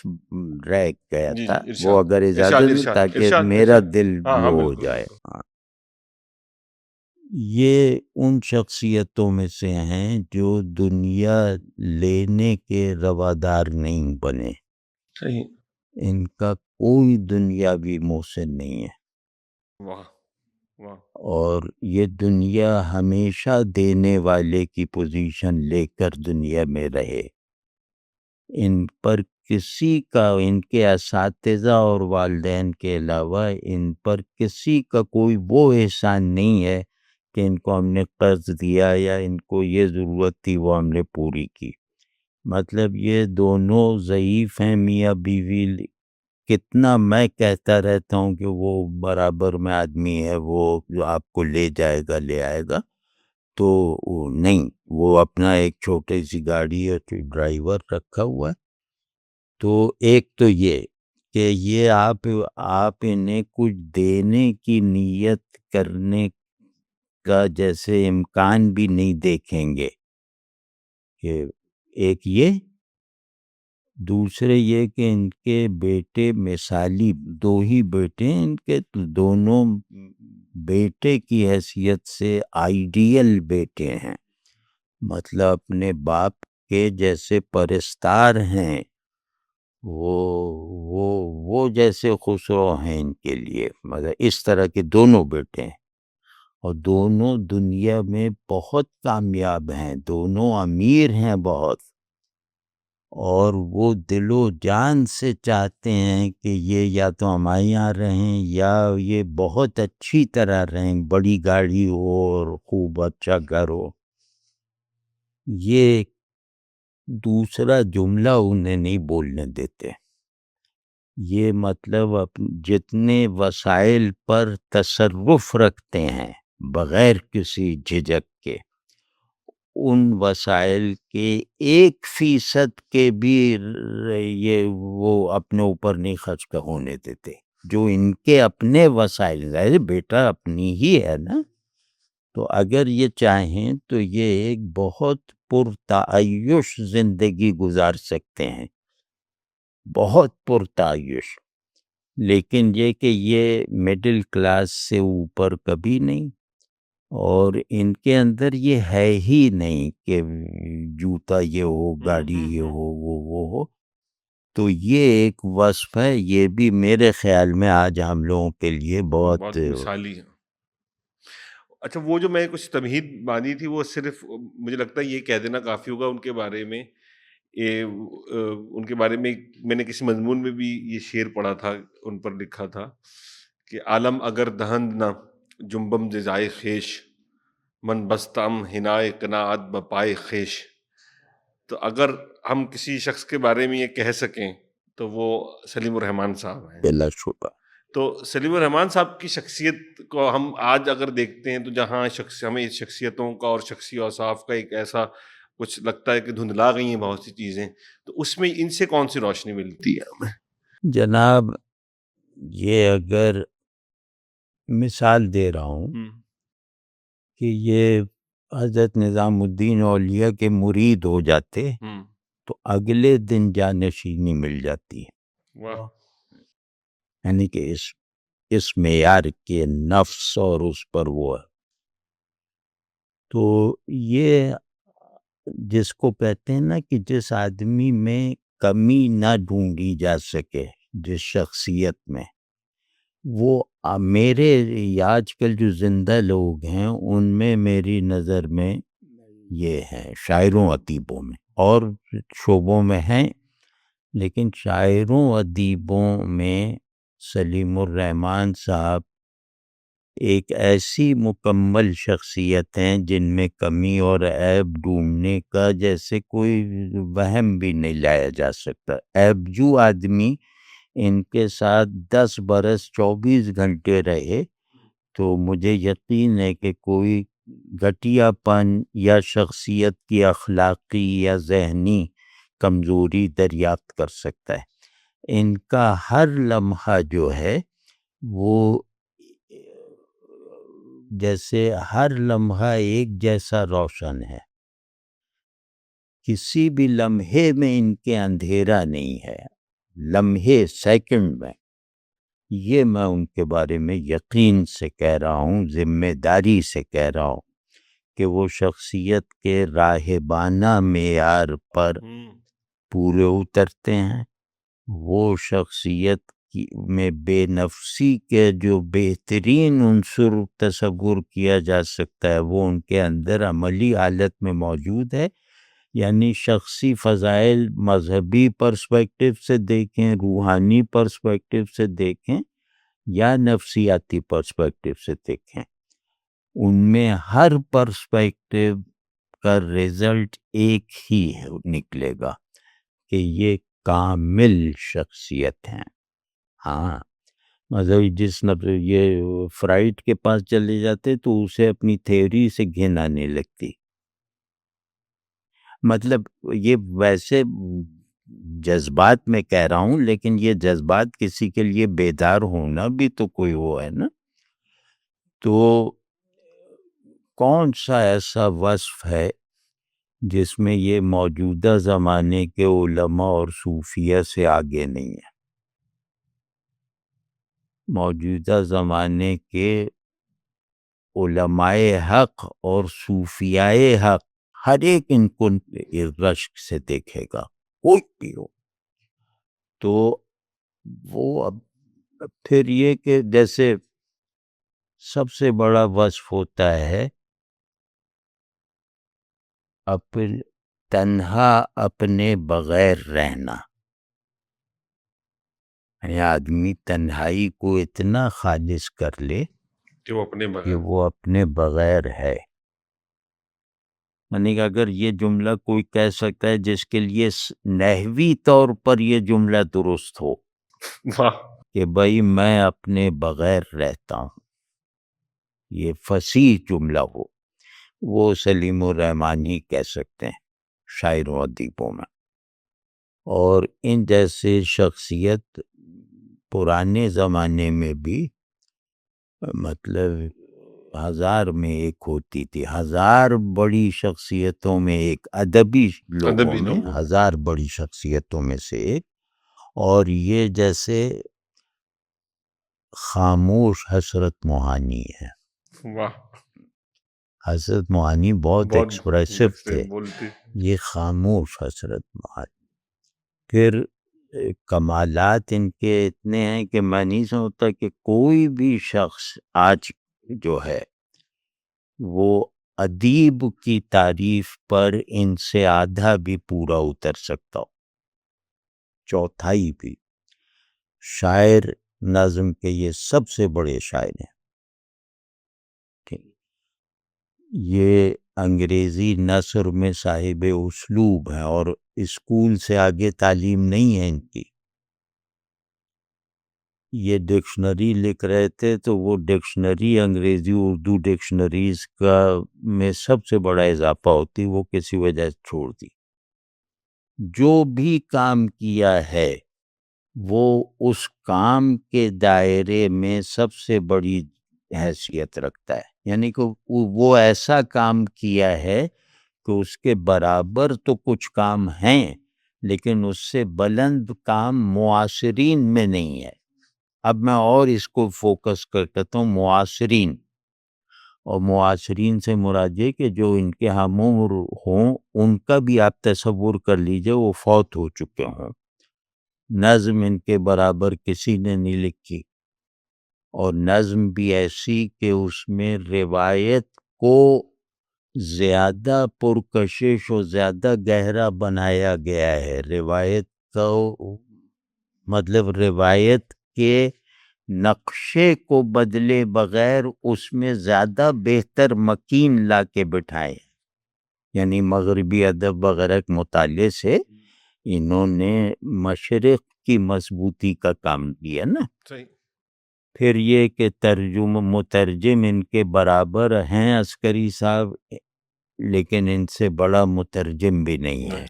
رہ گیا جی تھا، جی، وہ ارشاد اگر ارشاد اجازت دیں ارشاد تاکہ ارشاد میرا ارشاد دل ہاں ہاں، وہ ہو بالکل جائے۔ بالکل۔ ہاں، یہ ان شخصیتوں میں سے ہیں جو دنیا لینے کے روادار نہیں بنے، صحیح۔ ان کا کوئی دنیاوی محسن نہیں ہے، واہ واہ۔ اور یہ دنیا ہمیشہ دینے والے کی پوزیشن لے کر دنیا میں رہے۔ ان پر کسی کا، ان کے اساتذہ اور والدین کے علاوہ ان پر کسی کا کوئی وہ احسان نہیں ہے کہ ان کو ہم نے قرض دیا یا ان کو یہ ضرورت تھی وہ ہم نے پوری کی۔ مطلب یہ دونوں ضعیف ہیں میاں بیوی، کتنا میں کہتا رہتا ہوں کہ وہ برابر میں آدمی ہے، وہ جو آپ کو لے جائے گا لے آئے گا، تو نہیں، وہ اپنا ایک چھوٹی سی گاڑی اور ڈرائیور رکھا ہوا ہے۔ تو ایک تو یہ کہ یہ آپ انہیں کچھ دینے کی نیت کرنے کا جیسے امکان بھی نہیں دیکھیں گے، کہ ایک یہ، دوسرے یہ کہ ان کے بیٹے مثالی دو ہی بیٹے ہیں ان کے، دونوں بیٹے کی حیثیت سے آئیڈیل بیٹے ہیں، مطلب اپنے باپ کے جیسے پرستار ہیں، وہ جیسے خسرو ہیں ان کے لیے، مگر اس طرح کے دونوں بیٹے ہیں، اور دونوں دنیا میں بہت کامیاب ہیں، دونوں امیر ہیں بہت، اور وہ دل و جان سے چاہتے ہیں کہ یہ یا تو ہمارے یہاں رہیں یا یہ بہت اچھی طرح رہیں، بڑی گاڑی ہو اور خوب اچھا گھر ہو۔ یہ دوسرا جملہ انہیں نہیں بولنے دیتے، یہ مطلب جتنے وسائل پر تصرف رکھتے ہیں بغیر کسی جھجک کے، ان وسائل کے 1% کے بھی یہ وہ اپنے اوپر نہیں خرچ ہونے دیتے، جو ان کے اپنے وسائل، ظاہر بیٹا اپنی ہی ہے نا، تو اگر یہ چاہیں تو یہ ایک بہت پرتعیش زندگی گزار سکتے ہیں، بہت پرتعیش، لیکن یہ کہ یہ مڈل کلاس سے اوپر کبھی نہیں، اور ان کے اندر یہ ہے ہی نہیں کہ جوتا یہ ہو، گاڑی یہ ہو، وہ ہو، تو یہ ایک وصف ہے، یہ بھی میرے خیال میں آج ہم لوگوں کے لیے بہت مثالی ہے۔ اچھا، وہ جو میں کچھ تمہید باندھی تھی، وہ صرف مجھے لگتا ہے یہ کہہ دینا کافی ہوگا ان کے بارے میں، ان کے بارے میں نے کسی مضمون میں بھی یہ شعر پڑھا تھا، ان پر لکھا تھا کہ عالم اگر دہند نہ جنبم جزائے خیش، من بستم ہنائے قناعت بپائے خیش۔ تو اگر ہم کسی شخص کے بارے میں یہ کہہ سکیں تو وہ سلیم الرحمن صاحب ہیں۔ بلا شبہ۔ تو سلیم الرحمن صاحب کی شخصیت کو ہم آج اگر دیکھتے ہیں تو جہاں ہمیں اس شخصیتوں کا اور شخصی اوصاف کا ایک ایسا کچھ لگتا ہے کہ دھندلا گئی ہیں بہت سی چیزیں، تو اس میں ان سے کون سی روشنی ملتی ہے ہمیں؟ جناب، یہ اگر مثال دے رہا ہوں کہ یہ حضرت نظام الدین اولیاء کے مرید ہو جاتے تو اگلے دن جانشینی مل جاتی ہے، واہ، یعنی کہ اس معیار کے نفس اور اس پر وہ ہے، تو یہ جس کو کہتے ہیں نا کہ جس آدمی میں کمی نہ ڈھونڈی جا سکے، جس شخصیت میں، وہ میرے آج کل جو زندہ لوگ ہیں ان میں میری نظر میں یہ ہیں، شاعروں ادیبوں میں، اور شعبوں میں ہیں، لیکن شاعروں ادیبوں میں سلیم الرحمن صاحب ایک ایسی مکمل شخصیت ہیں جن میں کمی اور عیب ڈھونڈنے کا جیسے کوئی وہم بھی نہیں لایا جا سکتا۔ عیب جو آدمی ان کے ساتھ 10 برس 24 گھنٹے رہے تو مجھے یقین ہے کہ کوئی گھٹیا پن یا شخصیت کی اخلاقی یا ذہنی کمزوری دریافت کر سکتا ہے، ان کا ہر لمحہ جو ہے وہ جیسے ہر لمحہ ایک جیسا روشن ہے، کسی بھی لمحے میں ان کے اندھیرا نہیں ہے، لمحے سیکنڈ میں۔ یہ میں ان کے بارے میں یقین سے کہہ رہا ہوں، ذمہ داری سے کہہ رہا ہوں کہ وہ شخصیت کے راہبانہ معیار پر پورے اترتے ہیں۔ وہ شخصیت میں بے نفسی کے جو بہترین عنصر تصور کیا جا سکتا ہے وہ ان کے اندر عملی حالت میں موجود ہے، یعنی شخصی فضائل مذہبی پرسپیکٹو سے دیکھیں، روحانی پرسپیکٹو سے دیکھیں یا نفسیاتی پرسپیکٹو سے دیکھیں، ان میں ہر پرسپیکٹو کا رزلٹ ایک ہی نکلے گا کہ یہ کامل شخصیت ہیں۔ ہاں مطلب یہ فرائڈ کے پاس چلے جاتے تو اسے اپنی تھیوری سے گھن آنے لگتی، مطلب یہ ویسے جذبات میں کہہ رہا ہوں، لیکن یہ جذبات کسی کے لیے بیدار ہونا بھی تو کوئی وہ ہے نا۔ تو کون سا ایسا وصف ہے جس میں یہ موجودہ زمانے کے علماء اور صوفیہ سے آگے نہیں ہے؟ موجودہ زمانے کے علماء حق اور صوفیاء حق ہر ایک ان کو رشک سے دیکھے گا، کوئی بھی ہو۔ تو وہ اب پھر یہ کہ جیسے سب سے بڑا وصف ہوتا ہے تنہا اپنے بغیر رہنا، یعنی آدمی تنہائی کو اتنا خالص کر لے کہ وہ اپنے بغیر ہے۔ یعنی کہ اگر یہ جملہ کوئی کہہ سکتا ہے جس کے لیے نحوی طور پر یہ جملہ درست ہو کہ بھائی میں اپنے بغیر رہتا ہوں، یہ فصیح جملہ ہو، وہ سلیم الرحمن ہی کہہ سکتے ہیں شاعروں و ادیبوں میں۔ اور ان جیسے شخصیت پرانے زمانے میں بھی مطلب 1000 میں ایک ہوتی تھی، 1000 بڑی شخصیتوں میں ایک، ادبی لوگوں میں 1000 بڑی شخصیتوں میں سے ایک، اور یہ جیسے خاموش حسرت موہانی ہے۔ حسرت موہانی بہت ایکسپریسو تھے، یہ خاموش حسرت موہانی۔ پھر کمالات ان کے اتنے ہیں کہ میں نہیں سمجھتا کہ کوئی بھی شخص آج جو ہے وہ ادیب کی تعریف پر ان سے آدھا بھی پورا اتر سکتا ہو، چوتھائی بھی۔ شاعر نظم کے یہ سب سے بڑے شاعر ہیں، یہ انگریزی نثر میں صاحب اسلوب ہیں اور اسکول سے آگے تعلیم نہیں ہے ان کی۔ یہ ڈکشنری لکھ رہے تھے تو وہ ڈکشنری انگریزی اردو ڈکشنریز کا میں سب سے بڑا اضافہ ہوتی، وہ کسی وجہ سے چھوڑ دی۔ جو بھی کام کیا ہے وہ اس کام کے دائرے میں سب سے بڑی حیثیت رکھتا ہے، یعنی کہ وہ ایسا کام کیا ہے کہ اس کے برابر تو کچھ کام ہیں لیکن اس سے بلند کام معاصرین میں نہیں ہے۔ اب میں اور اس کو فوکس کرتا ہوں معاصرین، اور معاصرین سے مراد یہ کہ جو ان کے ہم عمر ہوں، ان کا بھی آپ تصور کر لیجئے وہ فوت ہو چکے ہوں۔ نظم ان کے برابر کسی نے نہیں لکھی، اور نظم بھی ایسی کہ اس میں روایت کو زیادہ پرکشش اور زیادہ گہرا بنایا گیا ہے۔ روایت کا مطلب روایت کے نقشے کو بدلے بغیر اس میں زیادہ بہتر مکین لا کے بٹھائے، یعنی مغربی ادب وغیرہ کے مطالعے سے انہوں نے مشرق کی مضبوطی کا کام کیا نا۔ پھر یہ کہ مترجم ان کے برابر ہیں عسکری صاحب، لیکن ان سے بڑا مترجم بھی نہیں ہے،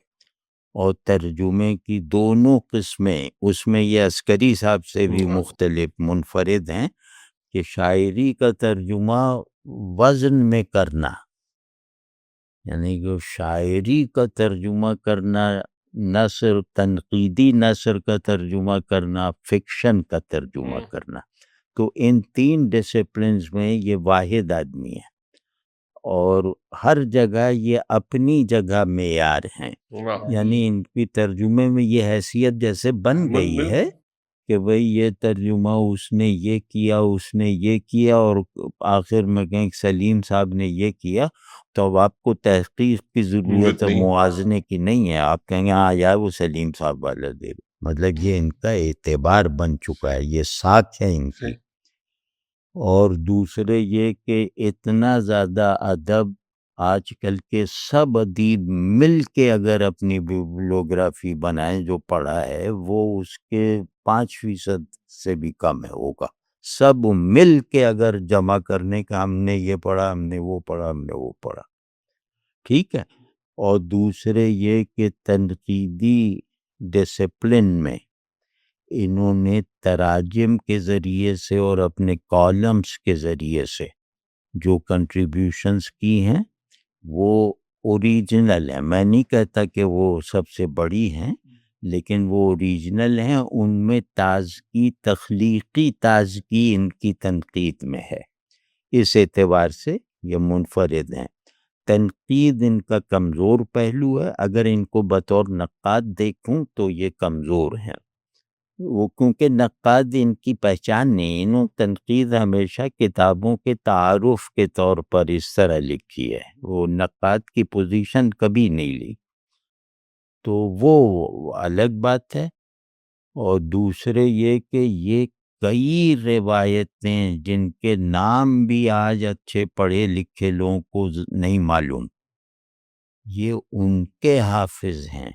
اور ترجمے کی دونوں قسمیں، اس میں یہ عسکری صاحب سے بھی مختلف منفرد ہیں کہ شاعری کا ترجمہ وزن میں کرنا، یعنی کہ شاعری کا ترجمہ کرنا، نثر، تنقیدی نثر کا ترجمہ کرنا، فکشن کا ترجمہ کرنا، تو ان تین ڈسپلنز میں یہ واحد آدمی ہے، اور ہر جگہ یہ اپنی جگہ معیار ہیں، یعنی ان کی ترجمے میں یہ حیثیت جیسے بن گئی ہے کہ بھئی یہ ترجمہ اس نے یہ کیا، اس نے یہ کیا، اور آخر میں کہیں سلیم صاحب نے یہ کیا، تو اب آپ کو تحقیق کی ضرورت ہے، موازنے کی نہیں ہے، آپ کہیں گے ہاں یار وہ سلیم صاحب والا دے، مطلب یہ ان کا اعتبار بن چکا ہے، یہ ساکھ ہے ان کی۔ اور دوسرے یہ کہ اتنا زیادہ ادب آج کل کے سب ادیب مل کے اگر اپنی بیبلیوگرافی بنائیں، جو پڑھا ہے وہ اس کے 5% سے بھی کم ہے ہوگا، سب مل کے اگر جمع کرنے کا، ہم نے یہ پڑھا، ہم نے وہ پڑھا، ہم نے وہ پڑھا، ٹھیک ہے۔ اور دوسرے یہ کہ تنقیدی ڈسپلن میں انہوں نے تراجم کے ذریعے سے اور اپنے کالمز کے ذریعے سے جو کنٹریبیوشنز کی ہیں وہ اوریجنل ہیں، میں نہیں کہتا کہ وہ سب سے بڑی ہیں، لیکن وہ اوریجنل ہیں، ان میں تازگی، تخلیقی تازگی ان کی تنقید میں ہے، اس اعتبار سے یہ منفرد ہیں۔ تنقید ان کا کمزور پہلو ہے، اگر ان کو بطور نقاد دیکھوں تو یہ کمزور ہیں، وہ کیونکہ نقاد ان کی پہچان نہیں، انہوں تنقید ہمیشہ کتابوں کے تعارف کے طور پر اس طرح لکھی ہے، وہ نقاد کی پوزیشن کبھی نہیں لی، تو وہ الگ بات ہے۔ اور دوسرے یہ کہ یہ کئی روایتیں جن کے نام بھی آج اچھے پڑھے لکھے لوگوں کو نہیں معلوم، یہ ان کے حافظ ہیں،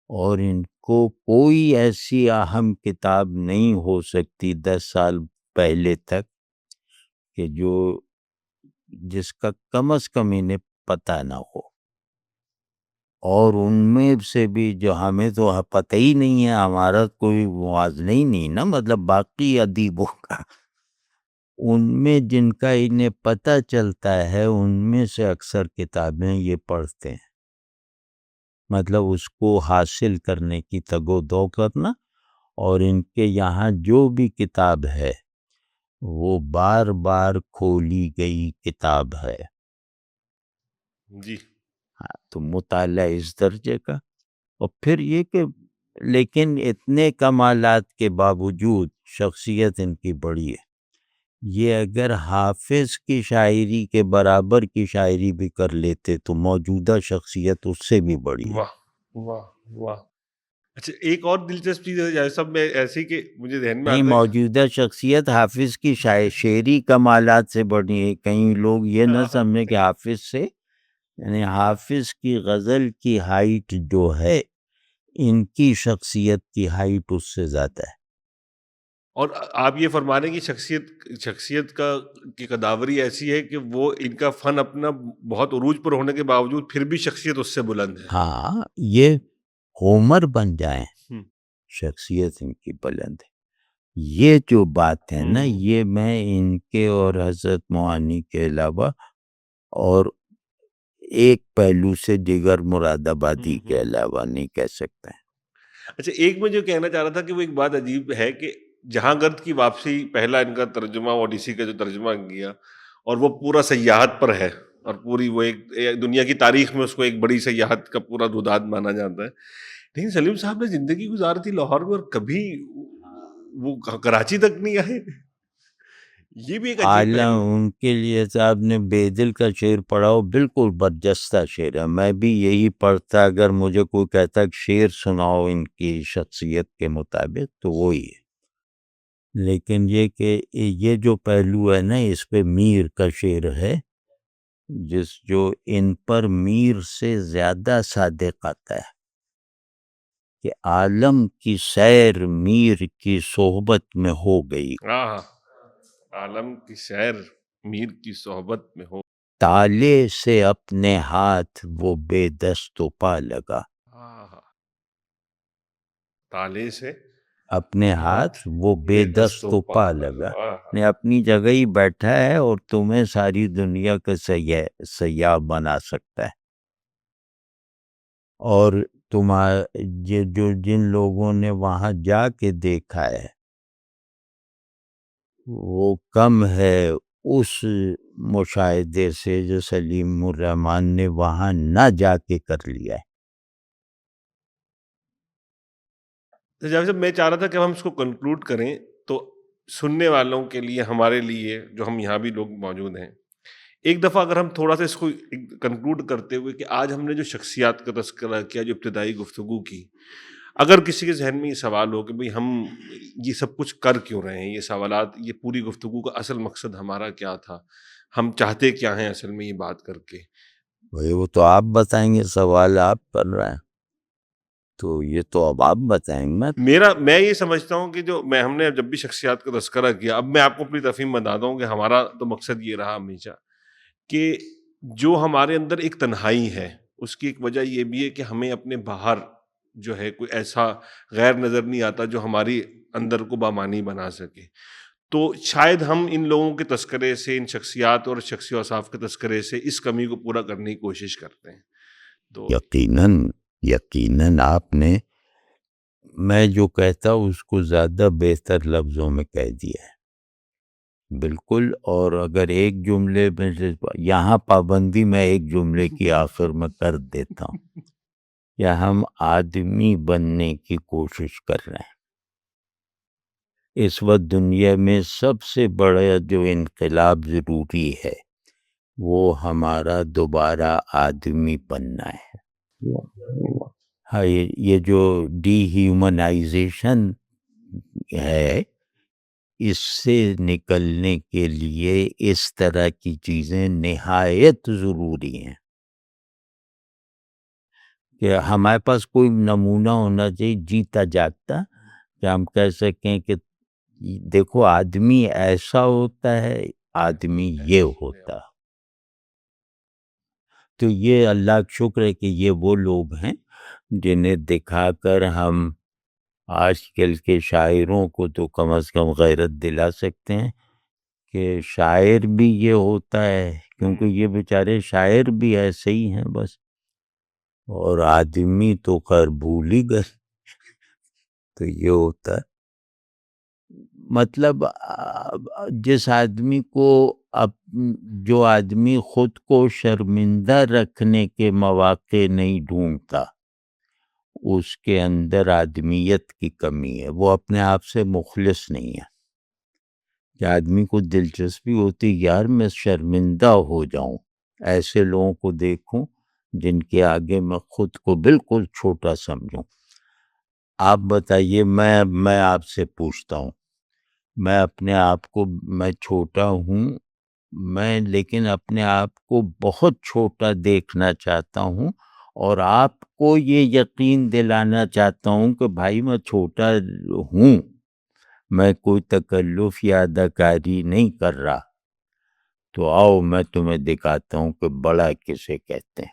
اور ان کو کوئی ایسی اہم کتاب نہیں ہو سکتی 10 سال پہلے تک کہ جس کا کم از کم انہیں پتہ نہ ہو، اور ان میں سے بھی جو ہمیں تو پتہ ہی نہیں ہے، ہمارا کوئی موازنہ ہی نہیں نا، مطلب باقی ادیبوں کا، ان میں جن کا انہیں پتہ چلتا ہے ان میں سے اکثر کتابیں یہ پڑھتے ہیں، مطلب اس کو حاصل کرنے کی تگ و دو کرنا، اور ان کے یہاں جو بھی کتاب ہے وہ بار بار کھولی گئی کتاب ہے جی، تو مطالعہ اس درجے کا۔ اور پھر یہ کہ لیکن اتنے کمالات کے باوجود شخصیت ان کی بڑی ہے، یہ اگر حافظ کی شاعری کے برابر کی شاعری بھی کر لیتے تو موجودہ شخصیت اس سے بھی بڑی ہے۔ واہ واہ واہ۔ اچھا، ایک اور دلچسپ چیز ہے سب میں ایسی کہ مجھے ذہن میں نہیں، آتا ہے، موجودہ شخصیت حافظ کی شعری کمالات سے بڑی ہے، کہیں لوگ یہ نہ سمجھیں کہ حافظ سے، یعنی حافظ کی غزل کی ہائٹ جو ہے ان کی شخصیت کی ہائٹ اس سے زیادہ ہے۔ اور آپ یہ فرما رہے ہیں کہ شخصیت کی قداوری ایسی ہے کہ وہ ان کا فن اپنا بہت عروج پر ہونے کے باوجود پھر بھی شخصیت اس سے بلند ہے۔ ہاں، یہ ہومر بن جائیں، ہم، شخصیت ان کی بلند ہے، یہ جو بات ہے نا، یہ میں ان کے اور حضرت معانی کے علاوہ اور ایک پہلو سے دیگر مراد آبادی کے علاوہ نہیں کہہ سکتے ہیں۔ اچھا، ایک میں جو کہنا چاہ رہا تھا کہ وہ ایک بات عجیب ہے کہ جہاں گرد کی واپسی پہلا ان کا ترجمہ اوڈیسی کا جو ترجمہ کیا، اور وہ پورا سیاحت پر ہے، اور پوری وہ ایک دنیا کی تاریخ میں اس کو ایک بڑی سیاحت کا پورا روداد مانا جاتا ہے، لیکن سلیم صاحب نے زندگی گزاری تھی لاہور میں، اور کبھی وہ کراچی تک نہیں آئے، یہ بھی ایک عجیب عالم پہلو۔ ان کے لیے صاحب نے بے دل کا شعر پڑھا، وہ بالکل برجستہ شعر ہے، میں بھی یہی پڑھتا، اگر مجھے کوئی کہتا کہ شعر سناؤ ان کی شخصیت کے مطابق تو وہی ہے۔ لیکن یہ کہ یہ جو پہلو ہے نا، اس پہ میر کا شعر ہے، جو ان پر میر سے زیادہ صادق آتا ہے کہ عالم کی سیر میر کی صحبت میں ہو گئی، ہاں، عالم کی سیر میر کی صحبت میں ہو، تالے سے اپنے ہاتھ وہ بے دست و پا لگا، آہا، تالے سے اپنے ہاتھ وہ بے دست و پا لگا، نے اپنی جگہ ہی بیٹھا ہے اور تمہیں ساری دنیا کا سیاح بنا سکتا ہے. اور یہ جو جن لوگوں نے وہاں جا کے دیکھا ہے وہ کم ہے اس مشاہدے سے جو سلیم الرحمن نے وہاں نہ جا کے کر لیا ہے. جاوید صاحب، میں چاہ رہا تھا کہ ہم اس کو کنکلوڈ کریں، تو سننے والوں کے لیے، ہمارے لیے جو ہم یہاں بھی لوگ موجود ہیں، ایک دفعہ اگر ہم تھوڑا سا اس کو کنکلوڈ کرتے ہوئے کہ آج ہم نے جو شخصیات کا تذکرہ کیا، جو ابتدائی گفتگو کی، اگر کسی کے ذہن میں یہ سوال ہو کہ بھئی ہم یہ سب کچھ کر کیوں رہے ہیں، یہ سوالات، یہ پوری گفتگو کا اصل مقصد ہمارا کیا تھا، ہم چاہتے کیا ہیں اصل میں یہ بات کر کے. بھئی وہ تو آپ بتائیں گے، سوال آپ کر رہے ہیں تو یہ تو اب آپ بتائیں گے. میں یہ سمجھتا ہوں کہ ہم نے جب بھی شخصیات کا تذکرہ کیا، اب میں آپ کو اپنی تفہیم بتاتا ہوں کہ ہمارا تو مقصد یہ رہا ہمیشہ کہ جو ہمارے اندر ایک تنہائی ہے، اس کی ایک وجہ یہ بھی ہے کہ ہمیں اپنے باہر جو ہے کوئی ایسا غیر نظر نہیں آتا جو ہماری اندر کو بامانی بنا سکے. تو شاید ہم ان لوگوں کے تذکرے سے، ان شخصیات اور شخصی اوصاف کے تذکرے سے اس کمی کو پورا کرنے کی کوشش کرتے ہیں. تو یقیناً آپ نے، میں جو کہتا ہوں اس کو زیادہ بہتر لفظوں میں کہہ دیا ہے. بالکل. اور اگر ایک جملے میں یہاں پابندی میں ایک جملے کی آخر میں کر دیتا ہوں کہ ہم آدمی بننے کی کوشش کر رہے ہیں. اس وقت دنیا میں سب سے بڑا جو انقلاب ضروری ہے وہ ہمارا دوبارہ آدمی بننا ہے. ہاں، یہ جو ڈی ہیومنائزیشن ہے، اس سے نکلنے کے لیے اس طرح کی چیزیں نہایت ضروری ہیں کہ ہمارے پاس کوئی نمونہ ہونا چاہیے جیتا جاگتا، کہ ہم کہہ سکیں کہ دیکھو آدمی ایسا ہوتا ہے، آدمی یہ ہوتا. تو یہ اللہ کا شکر ہے کہ یہ وہ لوگ ہیں جنہیں دکھا کر ہم آج کل کے شاعروں کو تو کم از کم غیرت دلا سکتے ہیں کہ شاعر بھی یہ ہوتا ہے، کیونکہ یہ بیچارے شاعر بھی ایسے ہی ہیں بس، اور آدمی تو خیر بھول ہی گئے. تو یہ ہوتا ہے مطلب جس آدمی کو جو آدمی خود کو شرمندہ رکھنے کے مواقع نہیں ڈھونڈتا، اس کے اندر آدمیت کی کمی ہے، وہ اپنے آپ سے مخلص نہیں ہے. کہ آدمی کو دلچسپی ہوتی یار میں شرمندہ ہو جاؤں، ایسے لوگوں کو دیکھوں جن کے آگے میں خود کو بالکل چھوٹا سمجھوں. آپ بتائیے، میں آپ سے پوچھتا ہوں، میں اپنے آپ کو، میں چھوٹا ہوں، میں لیکن اپنے آپ کو بہت چھوٹا دیکھنا چاہتا ہوں، اور آپ کو یہ یقین دلانا چاہتا ہوں کہ بھائی میں چھوٹا ہوں، میں کوئی تکلف یا اداکاری نہیں کر رہا. تو آؤ میں تمہیں دکھاتا ہوں کہ بڑا کسے کہتے ہیں.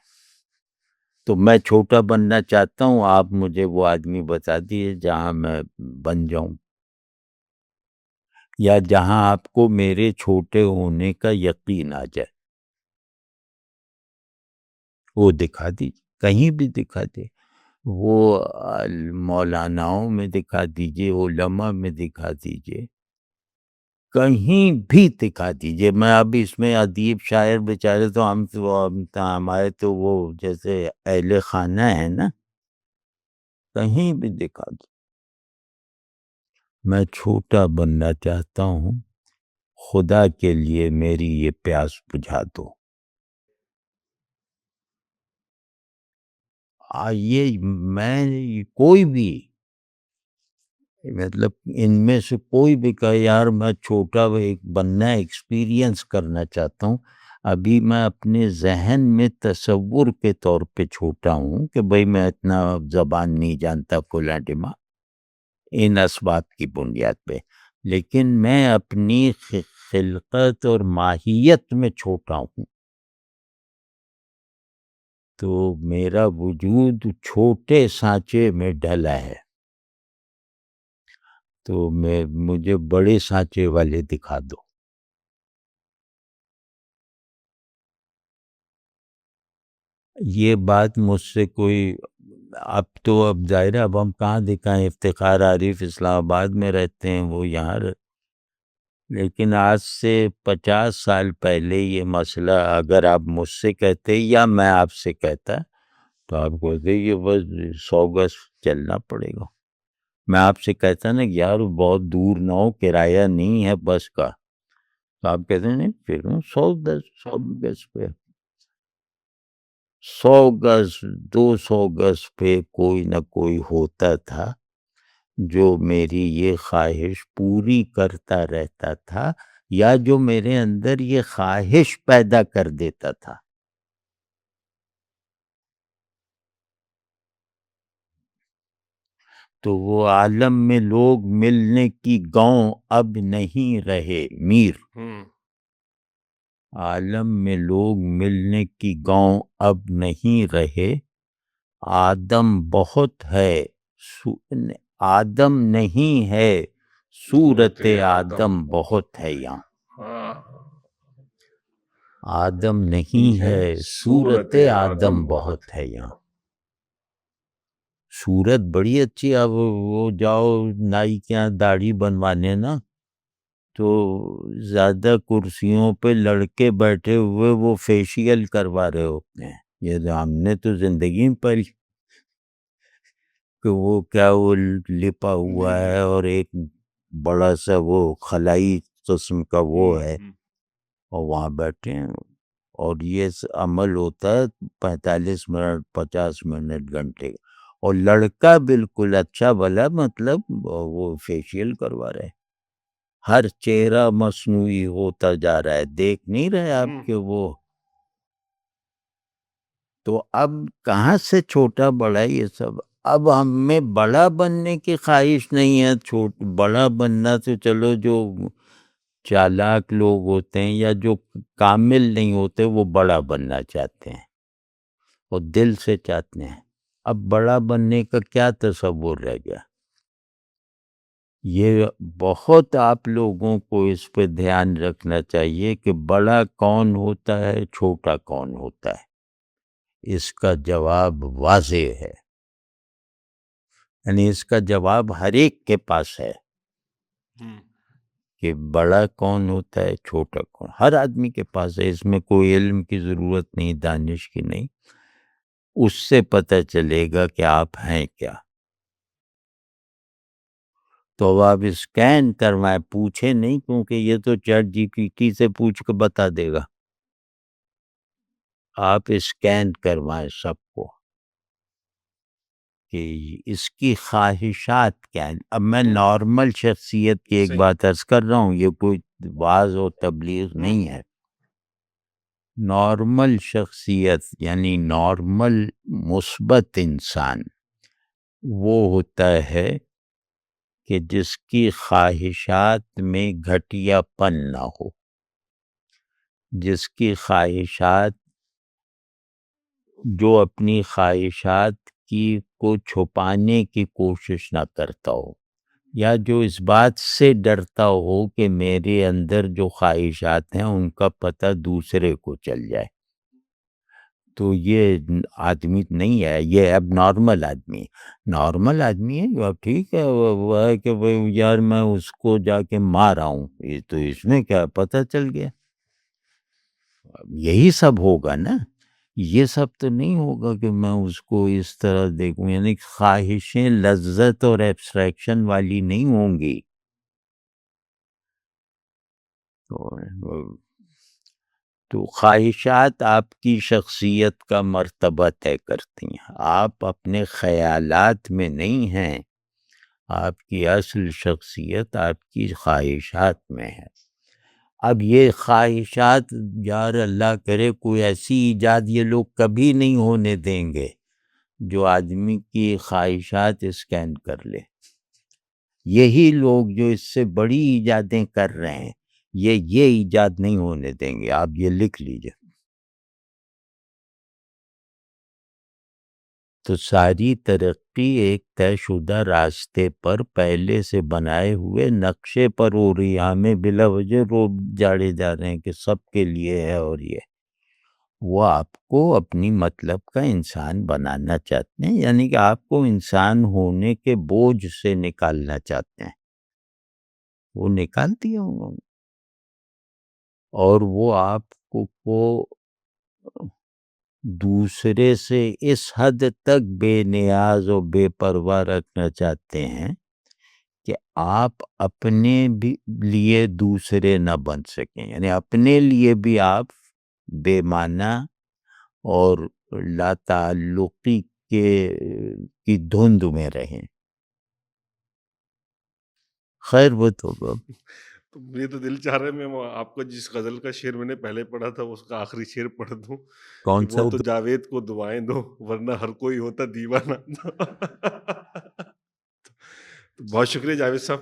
تو میں چھوٹا بننا چاہتا ہوں، آپ مجھے وہ آدمی بتا دیے جہاں میں بن جاؤں، یا جہاں آپ کو میرے چھوٹے ہونے کا یقین آ جائے، وہ دکھا دیجیے، کہیں بھی دکھا دے. وہ مولاناؤں میں دکھا دیجیے، علماء میں دکھا دیجیے، کہیں بھی دکھا دیجیے. میں اب اس میں ادیب شاعر بیچارے تو ہمارے تو وہ جیسے اہل خانہ ہے نا، کہیں بھی دکھا دو. میں چھوٹا بننا چاہتا ہوں، خدا کے لیے میری یہ پیاس بجھا دو. یہ میں کوئی بھی، مطلب ان میں سے کوئی بھی کہے یار میں چھوٹا بننا ایکسپیرینس کرنا چاہتا ہوں، ابھی میں اپنے ذہن میں تصور کے طور پہ چھوٹا ہوں کہ بھئی میں اتنا زبان نہیں جانتا فلاں ڈماغ، ان اسباب کی بنیاد پہ، لیکن میں اپنی خلقت اور ماہیت میں چھوٹا ہوں. تو میرا وجود چھوٹے سانچے میں ڈھلا ہے، تو مجھے بڑے سانچے والے دکھا دو۔ یہ بات مجھ سے کوئی، اب ظاہر ہے اب ہم کہاں دکھائیں، افتخار عارف اسلام آباد میں رہتے ہیں، وہ یہاں لیکن آج سے 50 سال پہلے یہ مسئلہ اگر آپ مجھ سے کہتے یا میں آپ سے کہتا تو آپ کہتے یہ بس 100 گز چلنا پڑے گا۔ میں آپ سے کہتا نا کہ یار بہت دور نہ ہو، کرایہ نہیں ہے بس کا، تو آپ کہتے ہیں نہیں پھر 100 گز پہ، 100 گز 200 گز پہ کوئی نہ کوئی ہوتا تھا جو میری یہ خواہش پوری کرتا رہتا تھا، یا جو میرے اندر یہ خواہش پیدا کر دیتا تھا۔ تو وہ عالم میں لوگ ملنے کی گاؤں اب نہیں رہے میر، عالم میں لوگ ملنے کی گاؤں اب نہیں رہے، آدم بہت ہے آدم نہیں ہے، صورت آدم بہت ہے یہاں، آدم نہیں ہے، صورت آدم بہت ہے یہاں۔ صورت بڑی اچھی، اب وہ جاؤ نائی کے یہاں داڑھی بنوانے نا، تو زیادہ کرسیوں پہ لڑکے بیٹھے ہوئے وہ فیشیل کروا رہے ہوتے ہیں، یہ ہم نے تو زندگی میں پڑھی کہ وہ کیا وہ لپا ہوا ہے اور ایک بڑا سا وہ خلائی قسم کا وہ ہے، اور وہاں بیٹھے ہیں، اور یہ عمل ہوتا ہے 45 منٹ 50 منٹ گھنٹے کا، اور لڑکا بالکل اچھا بھلا مطلب وہ فیشیل کروا رہے، ہر چہرہ مصنوعی ہوتا جا رہا ہے، دیکھ نہیں رہے آپ کہ وہ، تو اب کہاں سے چھوٹا بڑا یہ سب، اب ہم میں بڑا بننے کی خواہش نہیں ہے، بڑا بننا تو چلو جو چالاک لوگ ہوتے ہیں یا جو کامل نہیں ہوتے وہ بڑا بننا چاہتے ہیں، وہ دل سے چاہتے ہیں، اب بڑا بننے کا کیا تصور رہ گیا؟ یہ بہت آپ لوگوں کو اس پہ دھیان رکھنا چاہیے کہ بڑا کون ہوتا ہے، چھوٹا کون ہوتا ہے، اس کا جواب واضح ہے، یعنی اس کا جواب ہر ایک کے پاس ہے کہ بڑا کون ہوتا ہے، چھوٹا کون، ہر آدمی کے پاس ہے، اس میں کوئی علم کی ضرورت نہیں، دانش کی نہیں، اس سے پتہ چلے گا کہ آپ ہیں کیا۔ تو آپ اسکین کروائیں، پوچھے نہیں، کیونکہ یہ تو چیٹ جی پی ٹی سے پوچھ کے بتا دے گا، آپ اسکین کروائیں سب کو کہ اس کی خواہشات کیا ہیں۔ اب میں نارمل شخصیت کی ایک بات عرض کر رہا ہوں، یہ کوئی وعظ و تبلیغ نہیں ہے، نارمل شخصیت یعنی نارمل مثبت انسان وہ ہوتا ہے کہ جس کی خواہشات میں گھٹیا پن نہ ہو، جس کی خواہشات، جو اپنی خواہشات کی کو چھپانے کی کوشش نہ کرتا ہو، یا جو اس بات سے ڈرتا ہو کہ میرے اندر جو خواہشات ہیں ان کا پتہ دوسرے کو چل جائے، تو یہ آدمی نہیں ہے، یہ اب نارمل آدمی نارمل آدمی ہے، وہ ٹھیک ہے، وہ ہے کہ یار میں اس کو جا کے مار آؤں، یہ تو اس میں کیا پتہ چل گیا، یہی سب ہوگا نا، یہ سب تو نہیں ہوگا کہ میں اس کو اس طرح دیکھوں، یعنی خواہشیں لذت اور ایبسٹریکشن والی نہیں ہوں گی، تو خواہشات آپ کی شخصیت کا مرتبہ طے کرتی ہیں، آپ اپنے خیالات میں نہیں ہیں، آپ کی اصل شخصیت آپ کی خواہشات میں ہے۔ اب یہ خواہشات یار اللہ کرے کوئی ایسی ایجاد یہ لوگ کبھی نہیں ہونے دیں گے جو آدمی کی خواہشات اسکین کر لے، یہی لوگ جو اس سے بڑی ایجادیں کر رہے ہیں یہ ایجاد نہیں ہونے دیں گے، آپ یہ لکھ لیجئے۔ تو ساری ترقی ایک طے شدہ راستے پر پہلے سے بنائے ہوئے نقشے پر ہو رہی ہے. ہمیں بلا وجہ روڈ جاڑے جا رہے ہیں کہ سب کے لیے ہے، اور یہ وہ آپ کو اپنی مطلب کا انسان بنانا چاہتے ہیں، یعنی کہ آپ کو انسان ہونے کے بوجھ سے نکالنا چاہتے ہیں. وہ نکال دیا انہوں نے، اور وہ آپ کو دوسرے سے اس حد تک بے نیاز و بے پرواہ رکھنا چاہتے ہیں کہ آپ اپنے بھی لیے دوسرے نہ بن سکیں، یعنی اپنے لیے بھی آپ بے معنی اور لا تعلقی کی دھند میں رہیں. خیر وہ تو تو مجھے تو دل چاہ رہا ہے میں آپ کو جس غزل کا شعر میں نے پہلے پڑھا تھا اس کا آخری شعر پڑھ دوں کہ کون سا وہ تو جاوید کو دعائیں دو ورنہ ہر کوئی ہوتا دیوانہ. تو بہت شکریہ جاوید صاحب.